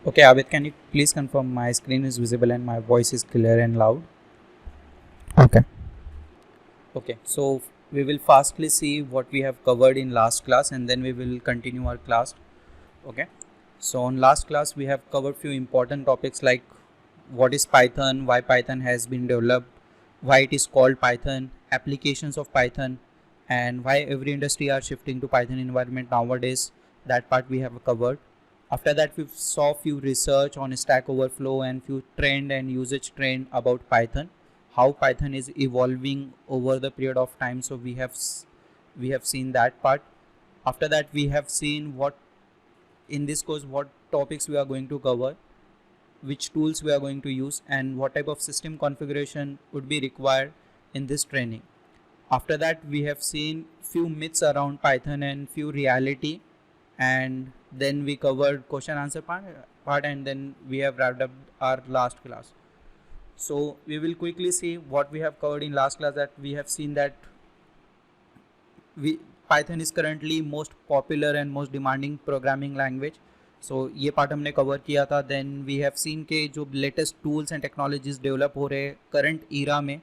Okay, Abid, can you please confirm my screen is visible and my voice is clear and loud? Okay. Okay, so we will fastly see what we have covered in last class and then we will continue our class. Okay, so on last class we have covered few important topics like what is Python, why Python has been developed, why it is called Python, applications of Python, and why every industry are shifting to Python environment nowadays. That part we have covered. After that, we saw few research on Stack Overflow and few trend and usage trend about Python, how Python is evolving over the period of time. So we have seen that part. After that, we have seen what in this course what topics we are going to cover, which tools we are going to use, and what type of system configuration would be required in this training. After that, we have seen few myths around Python and few reality, and then we covered question answer part and then we have wrapped up our last class. So we will quickly see what we have covered in last class. That we have seen that we Python is currently most popular and most demanding programming language. सो ये part हमने cover किया था. Then we have seen के जो latest tools and technologies develop हो रहे हैं current Ira में,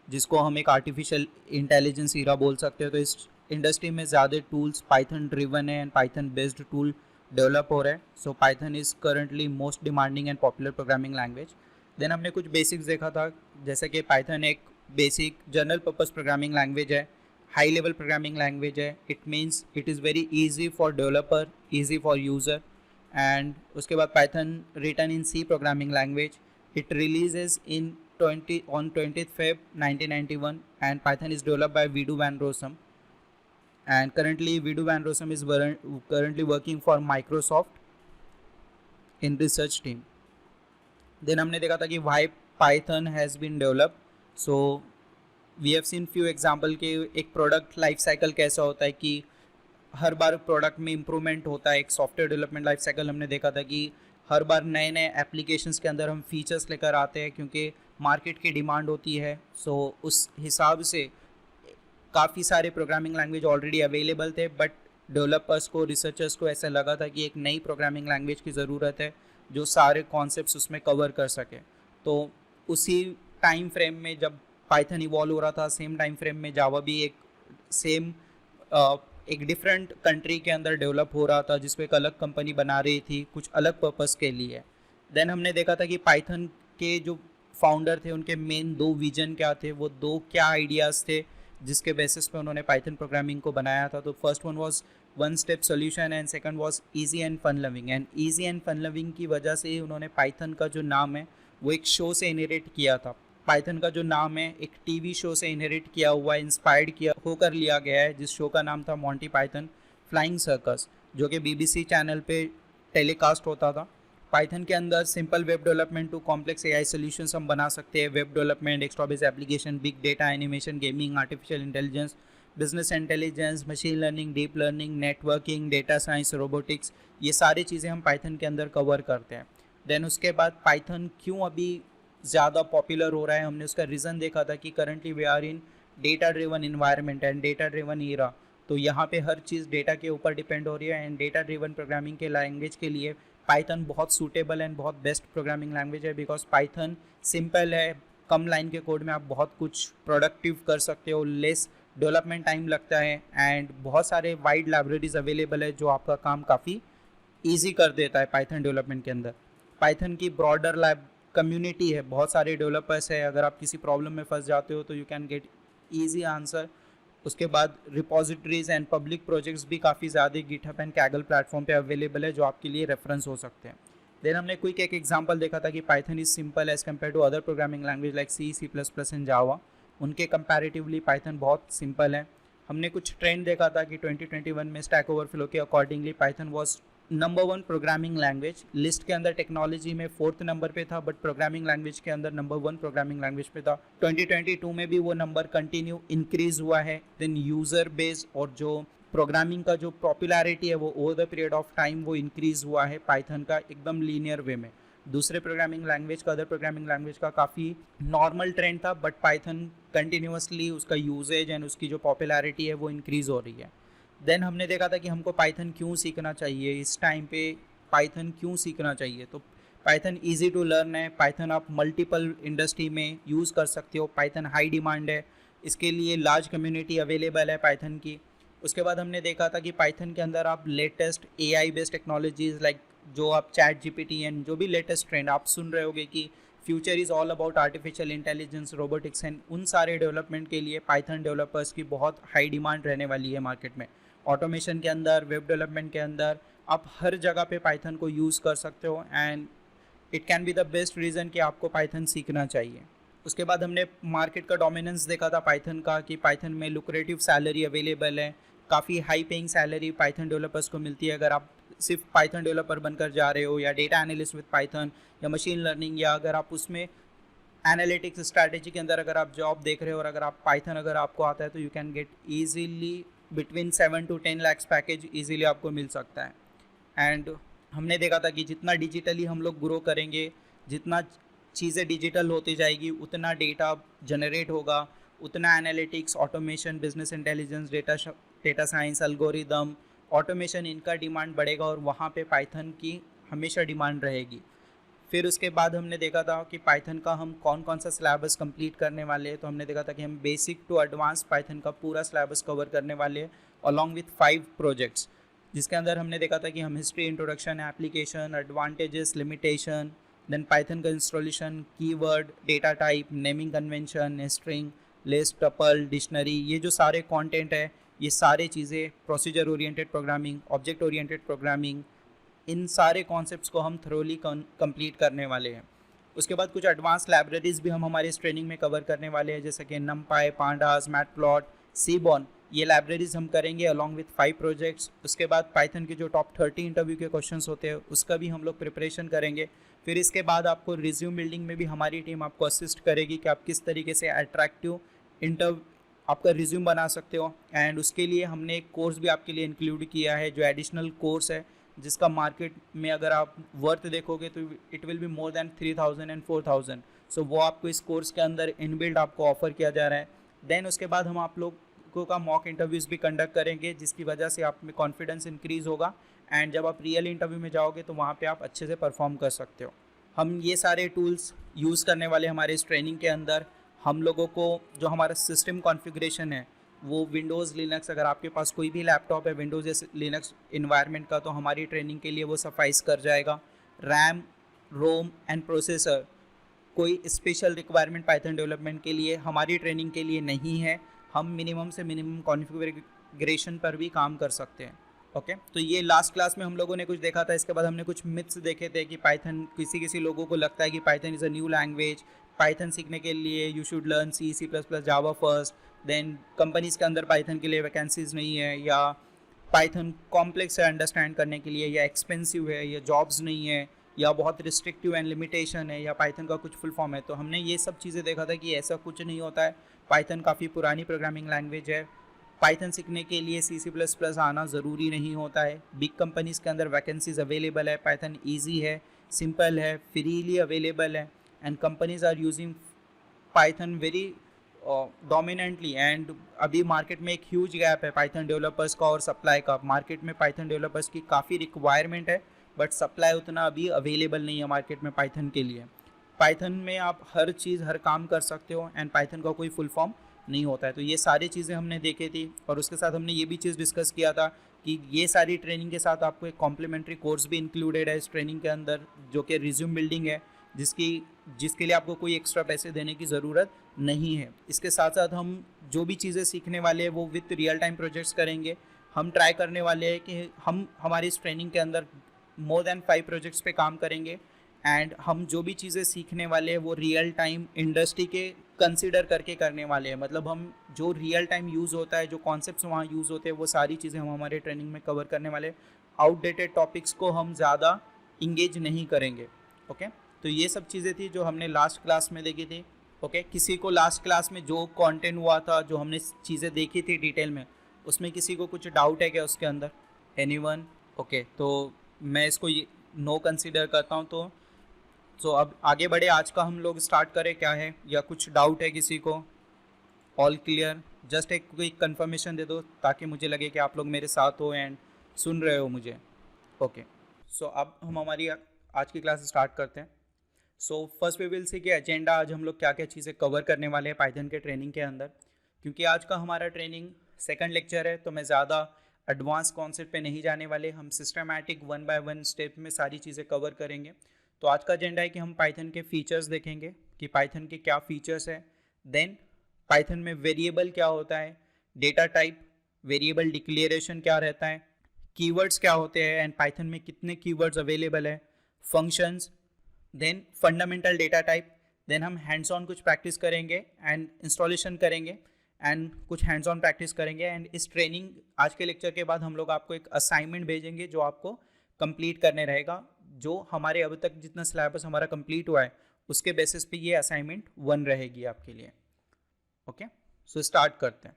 जिसको हम एक आर्टिफिशियल इंटेलिजेंस ईरा बोल सकते हैं. तो इस इंडस्ट्री में ज़्यादा टूल्स पाइथन ड्रिवन है and Python based tool develop हो रहे हैं. So Python is currently most demanding and popular programming language. Then हमने कुछ बेसिक्स देखा था, जैसे कि पाइथन एक basic general purpose programming language है, हाई लेवल प्रोग्रामिंग लैंग्वेज है. It means it is very easy for developer, easy for user. And उसके बाद Python written in C programming language. It releases in 20th Feb 1991 and Python is developed by Vidhu Van Rossum, and currently Vidhu Van Rossum is currently working for Microsoft in research team. Then हमने देखा था कि why Python has been developed. So we have seen few example के एक product life cycle कैसा होता है कि हर बार प्रोडक्ट में इम्प्रूवमेंट होता है. एक सॉफ्टवेयर डेवलपमेंट लाइफ साइकिल हमने देखा था कि हर बार नए नए एप्लीकेशंस के अंदर हम फीचर्स लेकर आते हैं क्योंकि मार्केट की डिमांड होती है. सो उस हिसाब से काफ़ी सारे प्रोग्रामिंग लैंग्वेज ऑलरेडी अवेलेबल थे, बट डेवलपर्स को, रिसर्चर्स को ऐसा लगा था कि एक नई प्रोग्रामिंग लैंग्वेज की ज़रूरत है जो सारे कॉन्सेप्ट्स उसमें कवर कर सके. तो उसी टाइम फ्रेम में जब पाइथन इवॉल्व हो रहा था, सेम टाइम फ्रेम में जावा भी एक सेम एक डिफरेंट कंट्री के अंदर डेवलप हो रहा था, जिसपे एक अलग कंपनी बना रही थी कुछ अलग पर्पस के लिए. देन हमने देखा था कि पाइथन के जो फाउंडर थे उनके मेन दो विजन क्या थे, वो दो क्या आइडियाज़ थे जिसके बेसिस पे उन्होंने पाइथन प्रोग्रामिंग को बनाया था. तो first one was one step solution and second was easy and fun loving. And easy and fun loving की वजह से ही उन्होंने पाइथन का जो नाम है वो एक शो से इनहेरिट किया था. पाइथन का जो नाम है एक टीवी शो से इनहेरिट किया हुआ, इंस्पायर्ड किया होकर लिया गया है, जिस शो का नाम था मॉन्टी पाइथन फ्लाइंग सर्कस, जो कि बीबीसी चैनल पे टेलीकास्ट होता था. पाइथन के अंदर simple web development to complex AI solutions हम बना सकते हैं. Web development, desktop based application, big data, animation, gaming, artificial intelligence, business intelligence, machine learning, deep learning, networking, data science, robotics, ये सारी चीज़ें हम पाइथन के अंदर कवर करते हैं. देन उसके बाद पाइथन क्यों अभी ज़्यादा पॉपुलर हो रहा है, हमने उसका रीज़न देखा था कि currently we are in data driven environment and data driven era. तो यहाँ पे हर चीज़ डेटा के ऊपर डिपेंड हो रही है एंड डेटा ड्रिवन प्रोग्रामिंग के लैंग्वेज के लिए पाइथन बहुत सूटेबल एंड बहुत बेस्ट प्रोग्रामिंग लैंग्वेज है. बिकॉज पाइथन सिंपल है, कम लाइन के कोड में आप बहुत कुछ प्रोडक्टिव कर सकते हो, लेस डेवलपमेंट टाइम लगता है एंड बहुत सारे वाइड लाइब्रेरीज अवेलेबल है जो आपका काम काफ़ी ईजी कर देता है पाइथन डेवलपमेंट के अंदर. पाइथन की ब्रॉडर लैब कम्युनिटी है, बहुत सारे डेवलपर्स है. अगर आप किसी प्रॉब्लम में फंस जाते हो तो you can get easy answer. उसके बाद रिपोजिटरीज एंड पब्लिक प्रोजेक्ट्स भी काफ़ी ज़्यादा गिटहब एंड कैगल प्लेटफॉर्म पे अवेलेबल है जो आपके लिए रेफरेंस हो सकते हैं. देन हमने क्विक एक एग्जांपल देखा था कि Python is simple as compare to other programming language like C, C plus plus and Java. उनके कंपैरेटिवली पाइथन बहुत सिंपल है. हमने कुछ ट्रेंड देखा था कि 2021 में स्टैक ओवरफ्लो के accordingly Python was number 1 programming language. List के अंदर टेक्नोलॉजी में 4th नंबर पे था, बट प्रोग्रामिंग लैंग्वेज के अंदर नंबर 1 प्रोग्रामिंग लैंग्वेज पे था. 2022 में भी वो नंबर कंटिन्यू इंक्रीज हुआ है. देन यूज़र बेस और जो प्रोग्रामिंग का जो पॉपुलैरिटी है वो over the period of time वो इंक्रीज हुआ है पाइथन का एकदम लीनियर वे में. दूसरे प्रोग्रामिंग लैंग्वेज का, अदर प्रोग्रामिंग लैंग्वेज का काफ़ी नॉर्मल ट्रेंड था, बट पाइथन कंटिन्यूसली उसका यूजेज एंड उसकी जो पॉपुलैरिटी है वो इंक्रीज़ हो रही है. देन हमने देखा था कि हमको पाइथन क्यों सीखना चाहिए. इस टाइम पे पाइथन क्यों सीखना चाहिए। तो पाइथन ईजी टू लर्न है, पाइथन आप मल्टीपल इंडस्ट्री में यूज़ कर सकते हो, पाइथन हाई डिमांड है, इसके लिए लार्ज कम्युनिटी अवेलेबल है पाइथन की। उसके बाद हमने देखा था कि पाइथन के अंदर आप latest AI based technologies like जो आप चैट जीपीटी एंड जो भी लेटेस्ट ट्रेंड आप सुन रहे होगे कि future is all about artificial intelligence, robotics and उन सारे डेवलपमेंट के लिए पाइथन डेवलपर्स की बहुत हाई डिमांड रहने वाली है मार्केट में। ऑटोमेशन के अंदर, वेब डेवलपमेंट के अंदर आप हर जगह पे पाइथन को यूज़ कर सकते हो and it can be the best reason कि आपको पाइथन सीखना चाहिए। उसके बाद हमने मार्केट का डोमिनेंस देखा था पाइथन का कि पाइथन में लुक्रेटिव सैलरी अवेलेबल है, काफ़ी high paying salary Python developers को मिलती है अगर आप सिर्फ पाइथन डेवलपर बनकर जा रहे हो, या डेटा एनालिस्ट विद पाइथन, या मशीन लर्निंग, या अगर आप उसमें एनालिटिक्स स्ट्रैटेजी के अंदर अगर आप जॉब देख रहे हो और अगर आप पाइथन अगर आपको आता है तो you can get easily between 7 to 10 lakhs package easily आपको मिल सकता है। एंड हमने देखा था कि जितना डिजिटली हम लोग ग्रो करेंगे, जितना चीज़ें डिजिटल होती जाएगी, उतना डेटा जनरेट होगा, उतना analytics, automation, business intelligence, data science, algorithm, automation, इनका डिमांड बढ़ेगा और वहाँ पे पाइथन की हमेशा डिमांड रहेगी। फिर उसके बाद हमने देखा था कि पाइथन का हम कौन कौन सा सिलेबस कंप्लीट करने वाले हैं। तो हमने देखा था कि हम बेसिक टू एडवांस पाइथन का पूरा सिलेबस कवर करने वाले हैं अलॉन्ग विथ 5 प्रोजेक्ट्स, जिसके अंदर हमने देखा था कि हम history, introduction, application, advantages, limitation, then Python का installation, keyword, data type, naming convention, string, list, tuple, dictionary, ये जो सारे कंटेंट है, ये सारे चीज़ें, procedure oriented programming, object oriented programming, इन सारे कॉन्सेप्ट्स को हम थ्रोली कंप्लीट करने वाले हैं। उसके बाद कुछ एडवांस लाइब्रेरीज़ भी हम हमारे इस ट्रेनिंग में कवर करने वाले हैं, जैसे कि नमपाई, पांडास, मैटप्लॉट, सीबॉन, ये लाइब्रेरीज हम करेंगे अलॉन्ग विथ 5 प्रोजेक्ट्स। उसके बाद पाइथन के जो टॉप 30 इंटरव्यू के क्वेश्चंस होते हैं उसका भी हम लोग प्रिपरेशन करेंगे। फिर इसके बाद आपको रिज्यूम बिल्डिंग में भी हमारी टीम आपको असिस्ट करेगी कि आप किस तरीके से अट्रैक्टिव आपका रिज्यूम बना सकते हो। एंड उसके लिए हमने एक कोर्स भी आपके लिए इंक्लूड किया है जो एडिशनल कोर्स है, जिसका मार्केट में अगर आप वर्थ देखोगे तो it will be more than 3000 and 4000। सो वो आपको इस कोर्स के अंदर इनबिल्ड आपको ऑफर किया जा रहा है। देन उसके बाद हम आप लोगों का मॉक इंटरव्यूज़ भी कंडक्ट करेंगे, जिसकी वजह से आप में कॉन्फिडेंस इंक्रीज़ होगा एंड जब आप रियल इंटरव्यू में जाओगे तो वहाँ पे आप अच्छे से परफॉर्म कर सकते हो। हम ये सारे टूल्स यूज़ करने वाले हमारे इस ट्रेनिंग के अंदर। हम लोगों को जो हमारा सिस्टम कॉन्फ़िगरेशन है वो विंडोज़ लिनक्स, अगर आपके पास कोई भी लैपटॉप है विंडोज़ या लिनक्स इन्वायरमेंट का, तो हमारी ट्रेनिंग के लिए वो सफाइस कर जाएगा। रैम, रोम एंड प्रोसेसर, कोई स्पेशल रिक्वायरमेंट पाइथन डेवलपमेंट के लिए हमारी ट्रेनिंग के लिए नहीं है। हम मिनिमम से मिनिमम कॉन्फ़िगरेशन पर भी काम कर सकते हैं। ओके, तो ये लास्ट क्लास में हम लोगों ने कुछ देखा था। इसके बाद हमने कुछ मिथ्स देखे थे कि पाइथन, किसी लोगों को लगता है कि Python is a new language, Python सीखने के लिए you should learn C, C++, Java first, then companies के अंदर पाइथन के लिए वैकेंसीज़ नहीं है, या पाइथन कॉम्प्लेक्स है अंडरस्टैंड करने के लिए, या एक्सपेंसिव है, या जॉब्स नहीं है, या बहुत रिस्ट्रिक्टिव एंड लिमिटेशन है, या पाइथन का कुछ फुल फॉर्म है। तो हमने ये सब चीज़ें देखा था कि ऐसा कुछ नहीं होता है। पाइथन काफ़ी पुरानी प्रोग्रामिंग लैंग्वेज है। पाइथन सीखने के लिए C++ आना ज़रूरी नहीं होता है। बिग कंपनीज़ के अंदर वैकेंसीज़ अवेलेबल है। पाइथन ईजी है, सिंपल है, फ्रीली अवेलेबल है and companies are using Python very dominantly. And अभी मार्केट में एक ह्यूज गैप है पाइथन डेवलपर्स का और सप्लाई का। मार्केट में पाइथन डेवलपर्स की काफ़ी रिक्वायरमेंट है बट सप्लाई उतना अभी अवेलेबल नहीं है मार्केट में पाइथन के लिए। पाइथन में आप हर चीज़, हर काम कर सकते हो एंड पाइथन का कोई फुल फॉर्म नहीं होता है। तो ये सारी चीज़ें हमने देखी थी और उसके साथ हमने ये भी चीज़ डिस्कस किया था कि ये सारी ट्रेनिंग के साथ आपको एक कॉम्प्लीमेंट्री कोर्स भी इंक्लूडेड है इस ट्रेनिंग के अंदर, जो कि रिज्यूम बिल्डिंग है, जिसके लिए आपको कोई एक्स्ट्रा पैसे देने की ज़रूरत नहीं है। इसके साथ साथ हम जो भी चीज़ें सीखने वाले हैं वो विथ रियल टाइम प्रोजेक्ट्स करेंगे। हम ट्राई करने वाले हैं कि हम हमारी इस ट्रेनिंग के अंदर मोर देन 5 प्रोजेक्ट्स पे काम करेंगे एंड हम जो भी चीज़ें सीखने वाले हैं वो रियल टाइम इंडस्ट्री के कंसिडर करके करने वाले हैं। मतलब हम जो रियल टाइम यूज़ होता है, जो कॉन्सेप्ट्स वहाँ यूज़ होते हैं, वो सारी चीज़ें हम हमारे ट्रेनिंग में कवर करने वाले। आउटडेटेड टॉपिक्स को हम ज़्यादा इंगेज नहीं करेंगे। ओके, तो ये सब चीज़ें थी जो हमने लास्ट क्लास में देखी थी। ओके, किसी को लास्ट क्लास में जो कंटेंट हुआ था, जो हमने चीज़ें देखी थी डिटेल में, उसमें किसी को कुछ डाउट है क्या उसके अंदर? एनीवन? ओके, तो मैं इसको नो कंसीडर करता हूँ। तो अब आगे बढ़े, आज का हम लोग स्टार्ट करें क्या है, या कुछ डाउट है किसी को? All clear? जस्ट एक क्विक कंफर्मेशन दे दो ताकि मुझे लगे कि आप लोग मेरे साथ हो एंड सुन रहे हो मुझे। ओके, सो अब हम हमारी आज की क्लास स्टार्ट करते हैं। So first we will see कि एजेंडा आज हम लोग क्या क्या चीज़ें कवर करने वाले हैं पाइथन के ट्रेनिंग के अंदर। क्योंकि आज का हमारा ट्रेनिंग सेकंड लेक्चर है तो मैं ज़्यादा एडवांस कॉन्सेप्ट पे नहीं जाने वाले, हम सिस्टमैटिक 1 बाय 1 स्टेप में सारी चीज़ें कवर करेंगे। तो आज का एजेंडा है कि हम पाइथन के फीचर्स देखेंगे कि पाइथन के क्या फीचर्स है, देन पाइथन में वेरिएबल क्या होता है, डेटा टाइप, वेरिएबल डिक्लेरेशन क्या रहता है, कीवर्ड्स क्या होते हैं एंड पाइथन में कितने कीवर्ड्स अवेलेबल है, functions, then fundamental data type, then हम हैंड्स ऑन कुछ प्रैक्टिस करेंगे एंड इंस्टॉलेशन करेंगे एंड कुछ हैंड्स ऑन प्रैक्टिस करेंगे। एंड इस ट्रेनिंग आज के लेक्चर के बाद हम लोग आपको एक असाइनमेंट भेजेंगे जो आपको कंप्लीट करने रहेगा। जो हमारे अब तक जितना सिलेबस हमारा कंप्लीट हुआ है उसके बेसिस पे ये असाइनमेंट 1 रहेगी आपके लिए। ओके, सो स्टार्ट करते हैं।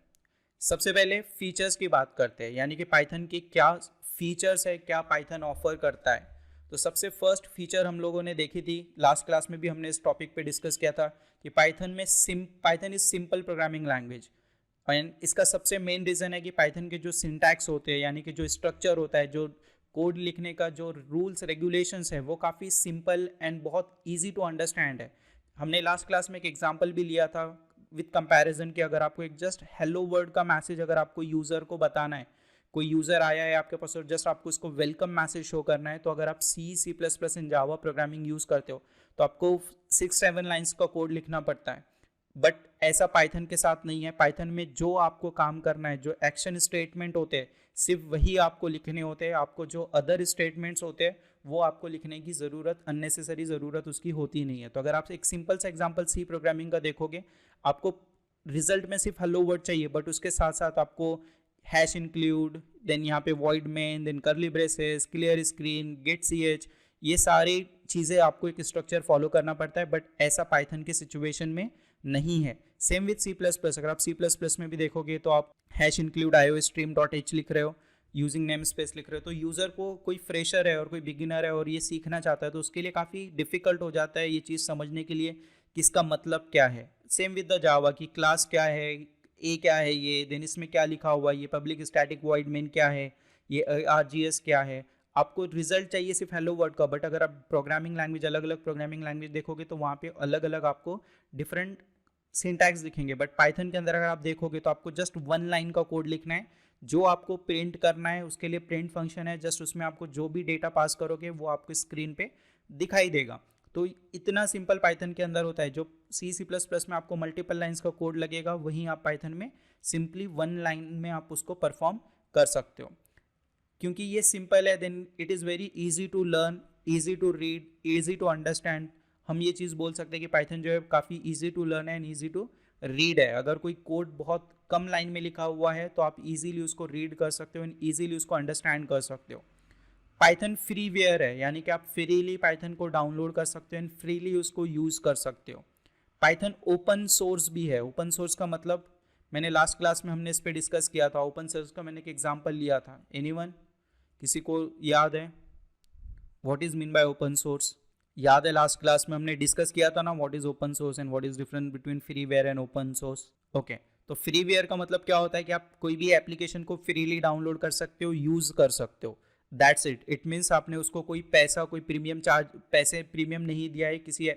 सबसे पहले फीचर्स की बात करते हैं, यानी कि पाइथन की क्या फीचर्स है, क्या पाइथन ऑफर करता है। तो सबसे फर्स्ट फीचर हम लोगों ने देखी थी, लास्ट क्लास में भी हमने इस टॉपिक पे डिस्कस किया था कि Python is simple programming language. And इसका सबसे मेन रीज़न है कि पाइथन के जो सिंटैक्स होते हैं, यानी कि जो स्ट्रक्चर होता है, जो कोड लिखने का जो रूल्स रेगुलेशंस है, वो काफ़ी सिंपल एंड बहुत ईजी टू अंडरस्टैंड है। हमने लास्ट क्लास में एक एग्जाम्पल भी लिया था विथ कंपैरिजन कि अगर आपको एक जस्ट हेलो वर्ड का मैसेज अगर आपको यूज़र को बताना है, कोई यूज़र आया है आपके पास और जस्ट आपको उसको वेलकम मैसेज शो करना है, तो अगर आप C++ इन जावा प्रोग्रामिंग यूज़ करते हो तो आपको 6-7 लाइन्स का कोड लिखना पड़ता है। बट ऐसा पाइथन के साथ नहीं है। पाइथन में जो आपको काम करना है, जो एक्शन स्टेटमेंट होते हैं, सिर्फ वही आपको लिखने होते हैं। आपको जो अदर स्टेटमेंट्स होते हैं वो आपको लिखने की ज़रूरत, अननेसेसरी ज़रूरत उसकी होती नहीं है। तो अगर आप एक सिंपल सा एग्जांपल सी प्रोग्रामिंग का देखोगे, आपको रिजल्ट में सिर्फ हेलो वर्ड चाहिए, बट उसके साथ साथ आपको हैश इंक्लूड, देन यहाँ पे void main, then curly braces, clear screen, get ch, ये सारी चीज़ें आपको एक स्ट्रक्चर फॉलो करना पड़ता है। बट ऐसा पाइथन के सिचुएशन में नहीं है। सेम विथ C++, अगर आप C++ में भी देखोगे तो आप हैश इंक्लूड iostream.h लिख रहे हो, यूजिंग नेम स्पेस लिख रहे हो, तो यूज़र को, कोई फ्रेशर है और कोई बिगिनर है और ये सीखना चाहता है तो उसके लिए काफ़ी डिफिकल्ट हो जाता है ये चीज़ समझने के लिए कि इसका मतलब क्या है। सेम विद द जावा की क्लास क्या है, ए क्या है ये, देन इसमें क्या लिखा हुआ है, ये पब्लिक स्टैटिक वॉइड मेन क्या है, ये RGS क्या है। आपको रिजल्ट चाहिए सिर्फ हेलो वर्ड का, बट अगर आप प्रोग्रामिंग लैंग्वेज, अलग अलग प्रोग्रामिंग लैंग्वेज देखोगे तो वहाँ पे अलग अलग आपको डिफरेंट सिंटैक्स दिखेंगे। बट पाइथन के अंदर अगर आप देखोगे तो आपको जस्ट 1 लाइन का कोड लिखना है, जो आपको प्रिंट करना है उसके लिए प्रिंट फंक्शन है, जस्ट उसमें आपको जो भी डेटा पास करोगे वो आपको स्क्रीन पे दिखाई देगा। तो इतना सिंपल पाइथन के अंदर होता है। जो C++ में आपको मल्टीपल लाइंस का कोड लगेगा, वहीं आप पाइथन में सिंपली 1 लाइन में आप उसको परफॉर्म कर सकते हो। क्योंकि ये सिंपल है, then it is very easy to learn, easy to read, easy to understand. हम ये चीज़ बोल सकते हैं कि पाइथन जो है काफ़ी इजी टू लर्न है एंड इजी टू रीड है। अगर कोई कोड बहुत कम लाइन में लिखा हुआ है तो आप इजीली उसको रीड कर सकते हो एंड इजीली उसको अंडरस्टैंड कर सकते हो। पाइथन फ्रीवेयर है, यानी कि आप फ्रीली पाइथन को डाउनलोड कर सकते हो एंड फ्रीली उसको यूज़ कर सकते हो। पाइथन ओपन सोर्स भी है। ओपन सोर्स का मतलब मैंने लास्ट क्लास में हमने इस पर डिस्कस किया था। ओपन सोर्स का मैंने एक एग्जाम्पल लिया था। एनीवन, किसी को याद है what is mean by open source? याद है लास्ट क्लास में हमने डिस्कस किया था ना, what is open source and what is difference between freeware and open source. Okay, तो फ्रीवेयर का मतलब क्या होता है कि आप कोई भी एप्लीकेशन को फ्रीली डाउनलोड कर सकते हो, यूज कर सकते हो। That's it. इट मीन्स आपने उसको कोई पैसा, कोई प्रीमियम चार्ज, पैसे प्रीमियम नहीं दिया है किसी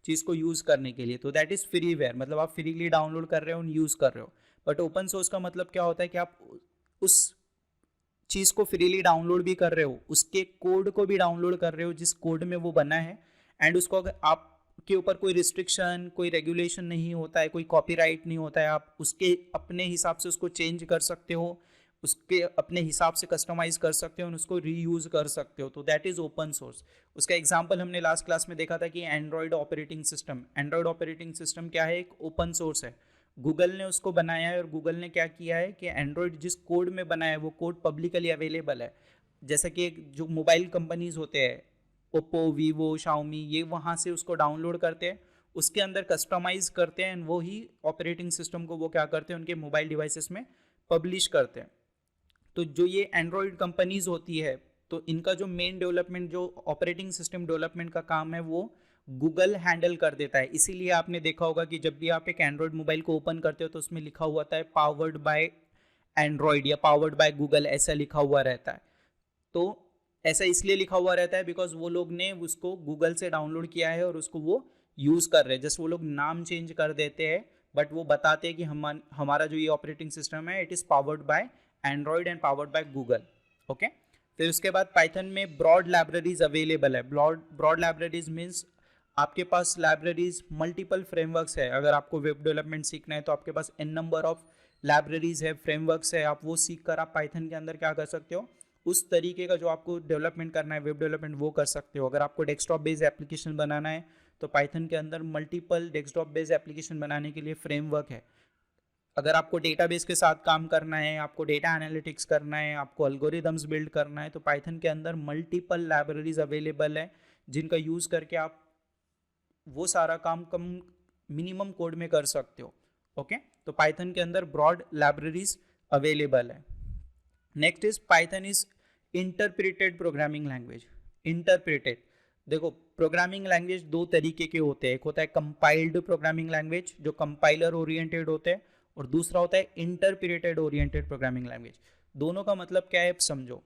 चीज़ को यूज़ करने के लिए, तो दैट इज़ फ्रीवेयर। मतलब आप फ्रीली डाउनलोड कर रहे हो, यूज़ कर रहे हो। बट ओपन सोर्स का मतलब क्या होता है कि आप उस चीज़ को फ्रीली डाउनलोड भी कर रहे हो, उसके कोड को भी डाउनलोड कर रहे हो जिस कोड में वो बना है, एंड उसको अगर आपके ऊपर कोई रिस्ट्रिक्शन, कोई रेगुलेशन नहीं होता है, कोई कॉपीराइट नहीं होता है, आप उसके अपने हिसाब से उसको चेंज कर सकते हो, उसके अपने हिसाब से कस्टमाइज कर सकते हो और उसको रीयूज कर सकते हो, तो दैट इज़ ओपन सोर्स। उसका एग्जांपल हमने लास्ट क्लास में देखा था कि Android operating system. Android operating system क्या है? एक ओपन सोर्स है। गूगल ने उसको बनाया है और गूगल ने क्या किया है कि एंड्रॉयड जिस कोड में बनाया है वो कोड पब्लिकली अवेलेबल है। जैसे कि जो मोबाइल कंपनीज होते हैं, ओप्पो, वीवो, शाओमी, ये वहाँ से उसको डाउनलोड करते हैं, उसके अंदर कस्टमाइज करते हैं एंड वो ही ऑपरेटिंग सिस्टम को वो क्या करते हैं, उनके मोबाइल डिवाइसेस में पब्लिश करते हैं। तो जो ये एंड्रॉयड कंपनीज होती है, तो इनका जो मेन डेवलपमेंट, जो ऑपरेटिंग सिस्टम डेवलपमेंट का काम है, वो गूगल हैंडल कर देता है। इसीलिए आपने देखा होगा कि जब भी आप एक एंड्रॉयड मोबाइल को ओपन करते हो तो उसमें लिखा हुआ था पावर्ड बाय एंड्रॉयड या पावर्ड बाय गूगल, ऐसा लिखा हुआ रहता है। तो ऐसा इसलिए लिखा हुआ रहता है बिकॉज वो लोग ने उसको गूगल से डाउनलोड किया है और उसको वो यूज़ कर रहे हैं। जस्ट वो लोग नाम चेंज कर देते हैं बट वो बताते हैं कि हमारा जो ये ऑपरेटिंग सिस्टम है it is powered by Android and powered by Google. Okay, फिर उसके बाद पाइथन में ब्रॉड लाइब्रेरीज अवेलेबल है। ब्रॉड लाइब्रेरीज मीन्स आपके पास लाइब्रेरीज मल्टीपल फ्रेमवर्क्स है। अगर आपको वेब डेवलपमेंट सीखना है तो आपके पास एन नंबर ऑफ लाइब्रेरीज है, फ्रेमवर्क्स है। आप वो सीख कर आप पाइथन के अंदर क्या कर सकते हो, उस तरीके का जो आपको डेवलपमेंट करना है, वेब डेवलपमेंट, वो कर सकते हो। अगर आपको डेस्कटॉप बेस्ड एप्लीकेशन बनाना है तो पाइथन के अंदर मल्टीपल डेस्कटॉप बेस्ड एप्लीकेशन बनाने के लिए फ्रेमवर्क है। अगर आपको डेटाबेस के साथ काम करना है, आपको डेटा एनालिटिक्स करना है, आपको एल्गोरिदम्स बिल्ड करना है, तो पाइथन के अंदर मल्टीपल लाइब्रेरीज अवेलेबल है जिनका यूज़ करके आप वो सारा काम कम मिनिमम कोड में कर सकते हो। ओके, तो पाइथन के अंदर ब्रॉड लाइब्रेरीज अवेलेबल है। Next is Python is interpreted programming language. Interpreted, देखो प्रोग्रामिंग लैंग्वेज दो तरीके के होते हैं। एक होता है कंपाइल्ड प्रोग्रामिंग लैंग्वेज जो कंपाइलर ओरिएंटेड होते हैं, और दूसरा होता है इंटरप्रेटेड ओरिएंटेड प्रोग्रामिंग लैंग्वेज। दोनों का मतलब क्या है समझो।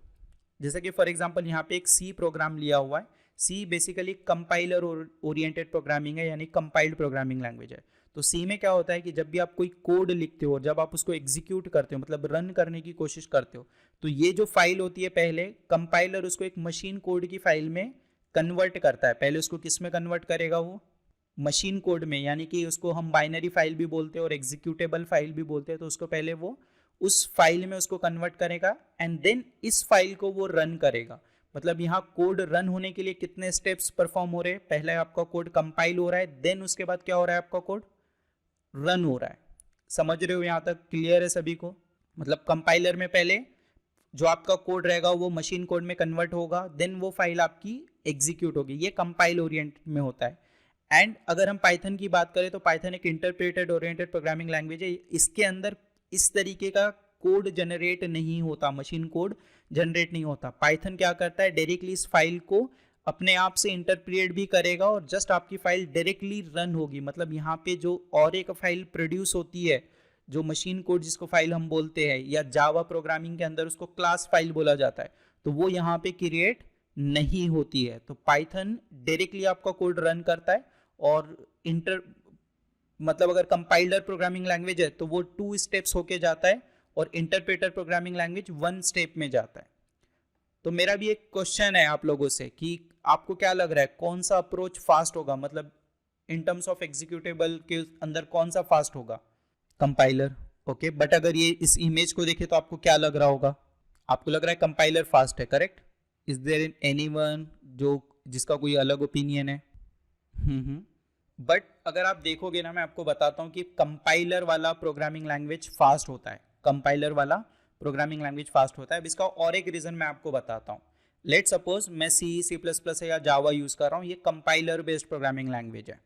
जैसे कि फॉर एग्जांपल यहाँ पे एक सी प्रोग्राम लिया हुआ है। See basically compiler oriented programming है, यानी कंपाइल्ड प्रोग्रामिंग लैंग्वेज है। तो सी में क्या होता है कि जब भी आप कोई कोड लिखते हो और जब आप उसको एग्जीक्यूट करते हो, मतलब रन करने की कोशिश करते हो, तो ये जो फाइल होती है पहले कंपाइलर उसको एक मशीन कोड की फाइल में कन्वर्ट करता है। पहले उसको किस में कन्वर्ट करेगा, वो मशीन कोड में, यानी कि उसको हम बाइनरी फाइल भी बोलते हैं और एग्जीक्यूटेबल फाइल भी बोलते हैं। तो उसको पहले वो उस फाइल में उसको कन्वर्ट करेगा एंड देन इस फाइल को वो रन करेगा। मतलब यहाँ कोड रन होने के लिए कितने स्टेप्स परफॉर्म हो रहे हैं। पहले आपका कोड कंपाइल हो रहा है, देन उसके बाद क्या हो रहा है, आपका कोड रन हो रहा है। समझ रहे हो, यहाँ तक क्लियर है सभी को। मतलब कंपाइलर में पहले जो आपका कोड रहेगा वो मशीन कोड में कन्वर्ट होगा, देन वो फाइल आपकी एग्जीक्यूट होगी। ये कंपाइल ओरिएंटेड में होता है। एंड अगर हम पाइथन की बात करें तो पाइथन एक इंटरप्रेटेड ओरिएंटेड प्रोग्रामिंग लैंग्वेज है। इसके अंदर इस तरीके का कोड जनरेट नहीं होता, मशीन कोड जनरेट नहीं होता। पाइथन क्या करता है, डायरेक्टली इस फाइल को अपने आप से इंटरप्रेट भी करेगा और जस्ट आपकी फाइल डायरेक्टली रन होगी। मतलब यहाँ पे जो और एक फाइल प्रोड्यूस होती है, जो मशीन कोड जिसको फाइल हम बोलते हैं, या जावा प्रोग्रामिंग के अंदर उसको क्लास फाइल बोला जाता है, तो वो यहाँ पे क्रिएट नहीं होती है। तो पाइथन डायरेक्टली आपका कोड रन करता है। और मतलब अगर कंपाइलर प्रोग्रामिंग लैंग्वेज है तो वो 2 स्टेप्स होके जाता है और इंटरप्रेटर प्रोग्रामिंग लैंग्वेज 1 स्टेप में जाता है। तो मेरा भी एक क्वेश्चन है आप लोगों से कि आपको क्या लग रहा है कौन सा अप्रोच फास्ट होगा, मतलब इन टर्म्स ऑफ एग्जीक्यूटेबल के अंदर कौन सा फास्ट होगा, कंपाइलर। ओके, बट अगर ये इस इमेज को देखें तो आपको क्या लग रहा होगा, आपको लग रहा है कंपाइलर फास्ट है, करेक्ट। इज देयर एनीवन जिसका कोई अलग ओपिनियन है? बट अगर आप देखोगे ना, मैं आपको बताता हूँ कि कंपाइलर वाला प्रोग्रामिंग लैंग्वेज फास्ट होता है। कंपाइलर वाला प्रोग्रामिंग लैंग्वेज फास्ट होता है। अब इसका और एक रीजन मैं आपको बताता हूँ। लेट सपोज मैं C++ या जावा यूज कर रहा हूँ, ये कंपाइलर बेस्ड प्रोग्रामिंग लैंग्वेज है।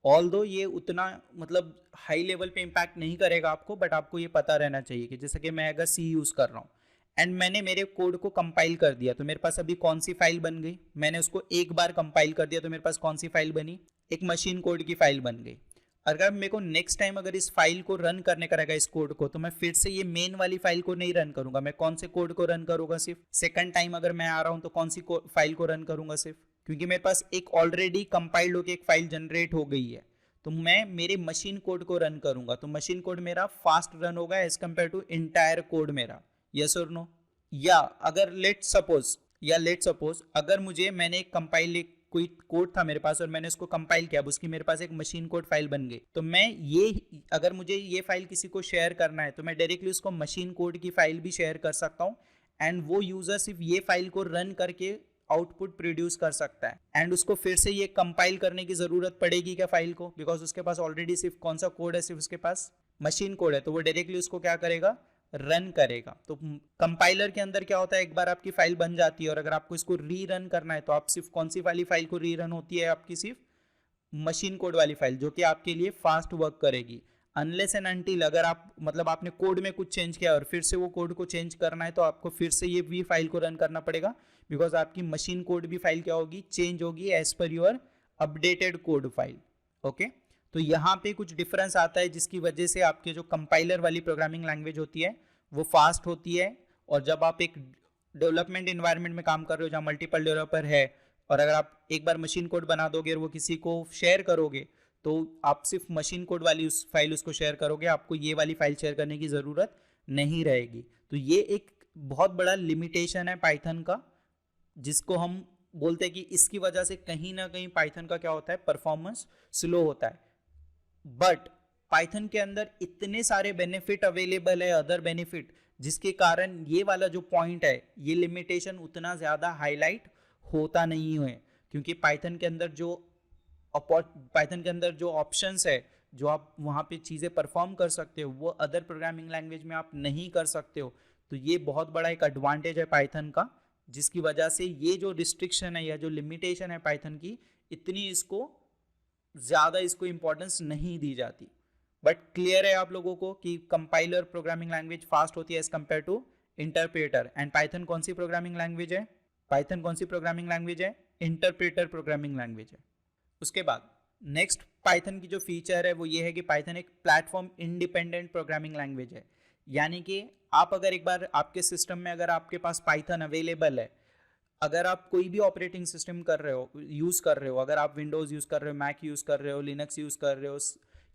ऑल्दो ये उतना मतलब हाई लेवल पे इम्पैक्ट नहीं करेगा आपको, बट आपको ये पता रहना चाहिए कि जैसे कि मैं अगर C यूज कर रहा हूँ एंड मैंने मेरे कोड को कंपाइल कर दिया, तो मेरे पास अभी कौन सी फाइल बन गई, मैंने उसको एक बार कंपाइल कर दिया तो मेरे पास कौन सी फाइल बनी, एक मशीन कोड की फाइल बन गई। अगर मेरे को नेक्स्ट टाइम अगर इस फाइल को रन करने का रहेगा, इस कोड को, तो मैं फिर से ये मेन वाली फाइल को नहीं रन करूंगा। मैं कौन से कोड को रन करूंगा, सिर्फ सेकंड टाइम अगर मैं आ रहा हूं तो कौन सी फाइल को रन करूंगा, सिर्फ, क्योंकि मेरे पास एक ऑलरेडी कंपाइल्ड होकर एक फाइल जनरेट हो गई है, तो मैं मेरे मशीन कोड को रन करूंगा। तो मशीन कोड मेरा फास्ट रन होगा as compare to entire code मेरा। यस और नो? या अगर लेट सपोज अगर मैंने कंपाइल कोई कोड था मेरे पास और मैंने उसको कंपाइल किया, अब उसकी मेरे पास एक मशीन कोड फाइल बन गई, तो मैं अगर मुझे ये फाइल किसी को शेयर करना है तो मैं डायरेक्टली उसको मशीन कोड की फाइल भी शेयर कर सकता हूँ एंड वो यूजर सिर्फ ये फाइल को रन करके आउटपुट प्रोड्यूस कर सकता है एंड उसको फिर से ये कंपाइल करने की जरूरत पड़ेगी क्या फाइल को, बिकॉज उसके पास ऑलरेडी सिर्फ कौन सा कोड है, सिर्फ उसके पास मशीन कोड है, तो वो डायरेक्टली उसको क्या करेगा, रन करेगा। तो कंपाइलर के अंदर क्या होता है, एक बार आपकी फाइल बन जाती है और अगर आपको इसको री रन करना है तो आप सिर्फ कौन सी वाली फाइल को री रन होती है, आपकी सिर्फ मशीन कोड वाली फाइल, जो कि आपके लिए फास्ट वर्क करेगी। अनलेस एंड अनटिल अगर आप मतलब आपने कोड में कुछ चेंज किया और फिर से वो कोड को चेंज करना है तो आपको फिर से ये भी फाइल को रन करना पड़ेगा, बिकॉज आपकी मशीन कोड भी फाइल क्या होगी, चेंज होगी as per your updated code file. Okay, तो यहाँ पे कुछ डिफरेंस आता है जिसकी वजह से आपके जो कंपाइलर वाली प्रोग्रामिंग लैंग्वेज होती है वो फास्ट होती है, और जब आप एक डेवलपमेंट इन्वायरमेंट में काम कर रहे हो जहाँ मल्टीपल डेवलपर है, और अगर आप एक बार मशीन कोड बना दोगे और वो किसी को शेयर करोगे तो आप सिर्फ मशीन कोड वाली उस फाइल उसको शेयर करोगे, आपको ये वाली फाइल शेयर करने की ज़रूरत नहीं रहेगी। तो ये एक बहुत बड़ा लिमिटेशन है पाइथन का, जिसको हम बोलते हैं कि इसकी वजह से कहीं ना कहीं पाइथन का क्या होता है, परफॉर्मेंस स्लो होता है। बट पाइथन के अंदर इतने सारे बेनिफिट अवेलेबल है, अदर बेनिफिट, जिसके कारण ये वाला जो पॉइंट है, ये लिमिटेशन उतना ज़्यादा हाईलाइट होता नहीं है, क्योंकि पाइथन के अंदर जो ऑप्शंस है, जो आप वहाँ पे चीज़ें परफॉर्म कर सकते हो, वो अदर प्रोग्रामिंग लैंग्वेज में आप नहीं कर सकते हो। तो ये बहुत बड़ा एक एडवांटेज है पाइथन का, जिसकी वजह से ये जो रिस्ट्रिक्शन है या जो लिमिटेशन है पाइथन की, इतनी ज़्यादा इसको इंपॉर्टेंस नहीं दी जाती। बट क्लियर है आप लोगों को कि कंपाइलर प्रोग्रामिंग लैंग्वेज फास्ट होती है as compare to interpreter. And Python कौन सी प्रोग्रामिंग लैंग्वेज है? पाइथन कौन सी प्रोग्रामिंग लैंग्वेज है? इंटरप्रेटर प्रोग्रामिंग लैंग्वेज है। उसके बाद नेक्स्ट पाइथन की जो फीचर है वो ये है कि पाइथन एक प्लेटफॉर्म इंडिपेंडेंट प्रोग्रामिंग लैंग्वेज है। यानी कि आप अगर एक बार आपके सिस्टम में अगर आपके पास पाइथन अवेलेबल है, अगर आप कोई भी ऑपरेटिंग सिस्टम यूज़ कर रहे हो, अगर आप विंडोज़ यूज़ कर रहे हो, मैक यूज़ कर रहे हो, लिनक्स यूज़ कर रहे हो,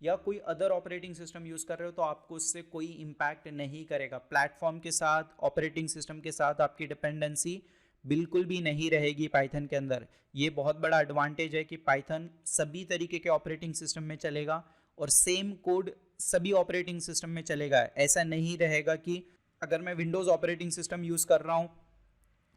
या कोई अदर ऑपरेटिंग सिस्टम यूज़ कर रहे हो, तो आपको उससे कोई इम्पैक्ट नहीं करेगा। प्लेटफॉर्म के साथ, ऑपरेटिंग सिस्टम के साथ आपकी डिपेंडेंसी बिल्कुल भी नहीं रहेगी पाइथन के अंदर। ये बहुत बड़ा एडवांटेज है कि पाइथन सभी तरीके के ऑपरेटिंग सिस्टम में चलेगा और सेम कोड सभी ऑपरेटिंग सिस्टम में चलेगा। ऐसा नहीं रहेगा कि अगर मैं विंडोज़ ऑपरेटिंग सिस्टम यूज़ कर रहा हूँ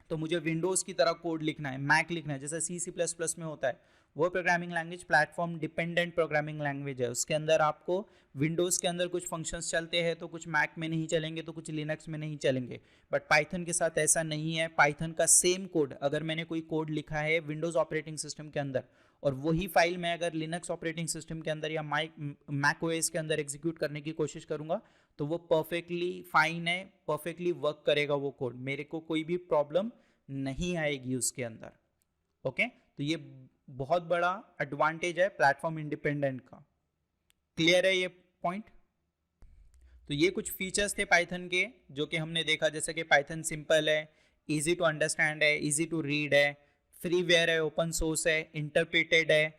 तो मुझे विंडोज़ की तरह कोड लिखना है, मैक लिखना है, जैसे C++ में होता है। वो programming language platform dependent programming language है। उसके अंदर आपको विंडोज़ के अंदर कुछ फंक्शंस चलते हैं तो कुछ मैक में नहीं चलेंगे, तो कुछ लिनक्स में नहीं चलेंगे। बट पाइथन के साथ ऐसा नहीं है। पाइथन का सेम कोड, अगर मैंने कोई कोड लिखा है विंडोज़ ऑपरेटिंग सिस्टम के अंदर और वही फाइल मैं अगर लिनक्स ऑपरेटिंग सिस्टम के अंदर या मैक ओएस के अंदर एग्जीक्यूट करने की कोशिश करूंगा, तो वो परफेक्टली फाइन है, परफेक्टली वर्क करेगा वो कोड, मेरे को कोई भी प्रॉब्लम नहीं आएगी उसके अंदर। ओके, तो ये बहुत बड़ा एडवांटेज है प्लेटफॉर्म इंडिपेंडेंट का। क्लियर है ये पॉइंट? तो ये कुछ फीचर्स थे पाइथन के जो कि हमने देखा, जैसे कि पाइथन सिंपल है, इजी टू अंडरस्टैंड है, इजी टू रीड है, फ्रीवेयर है, ओपन सोर्स है, इंटरप्रेटेड है,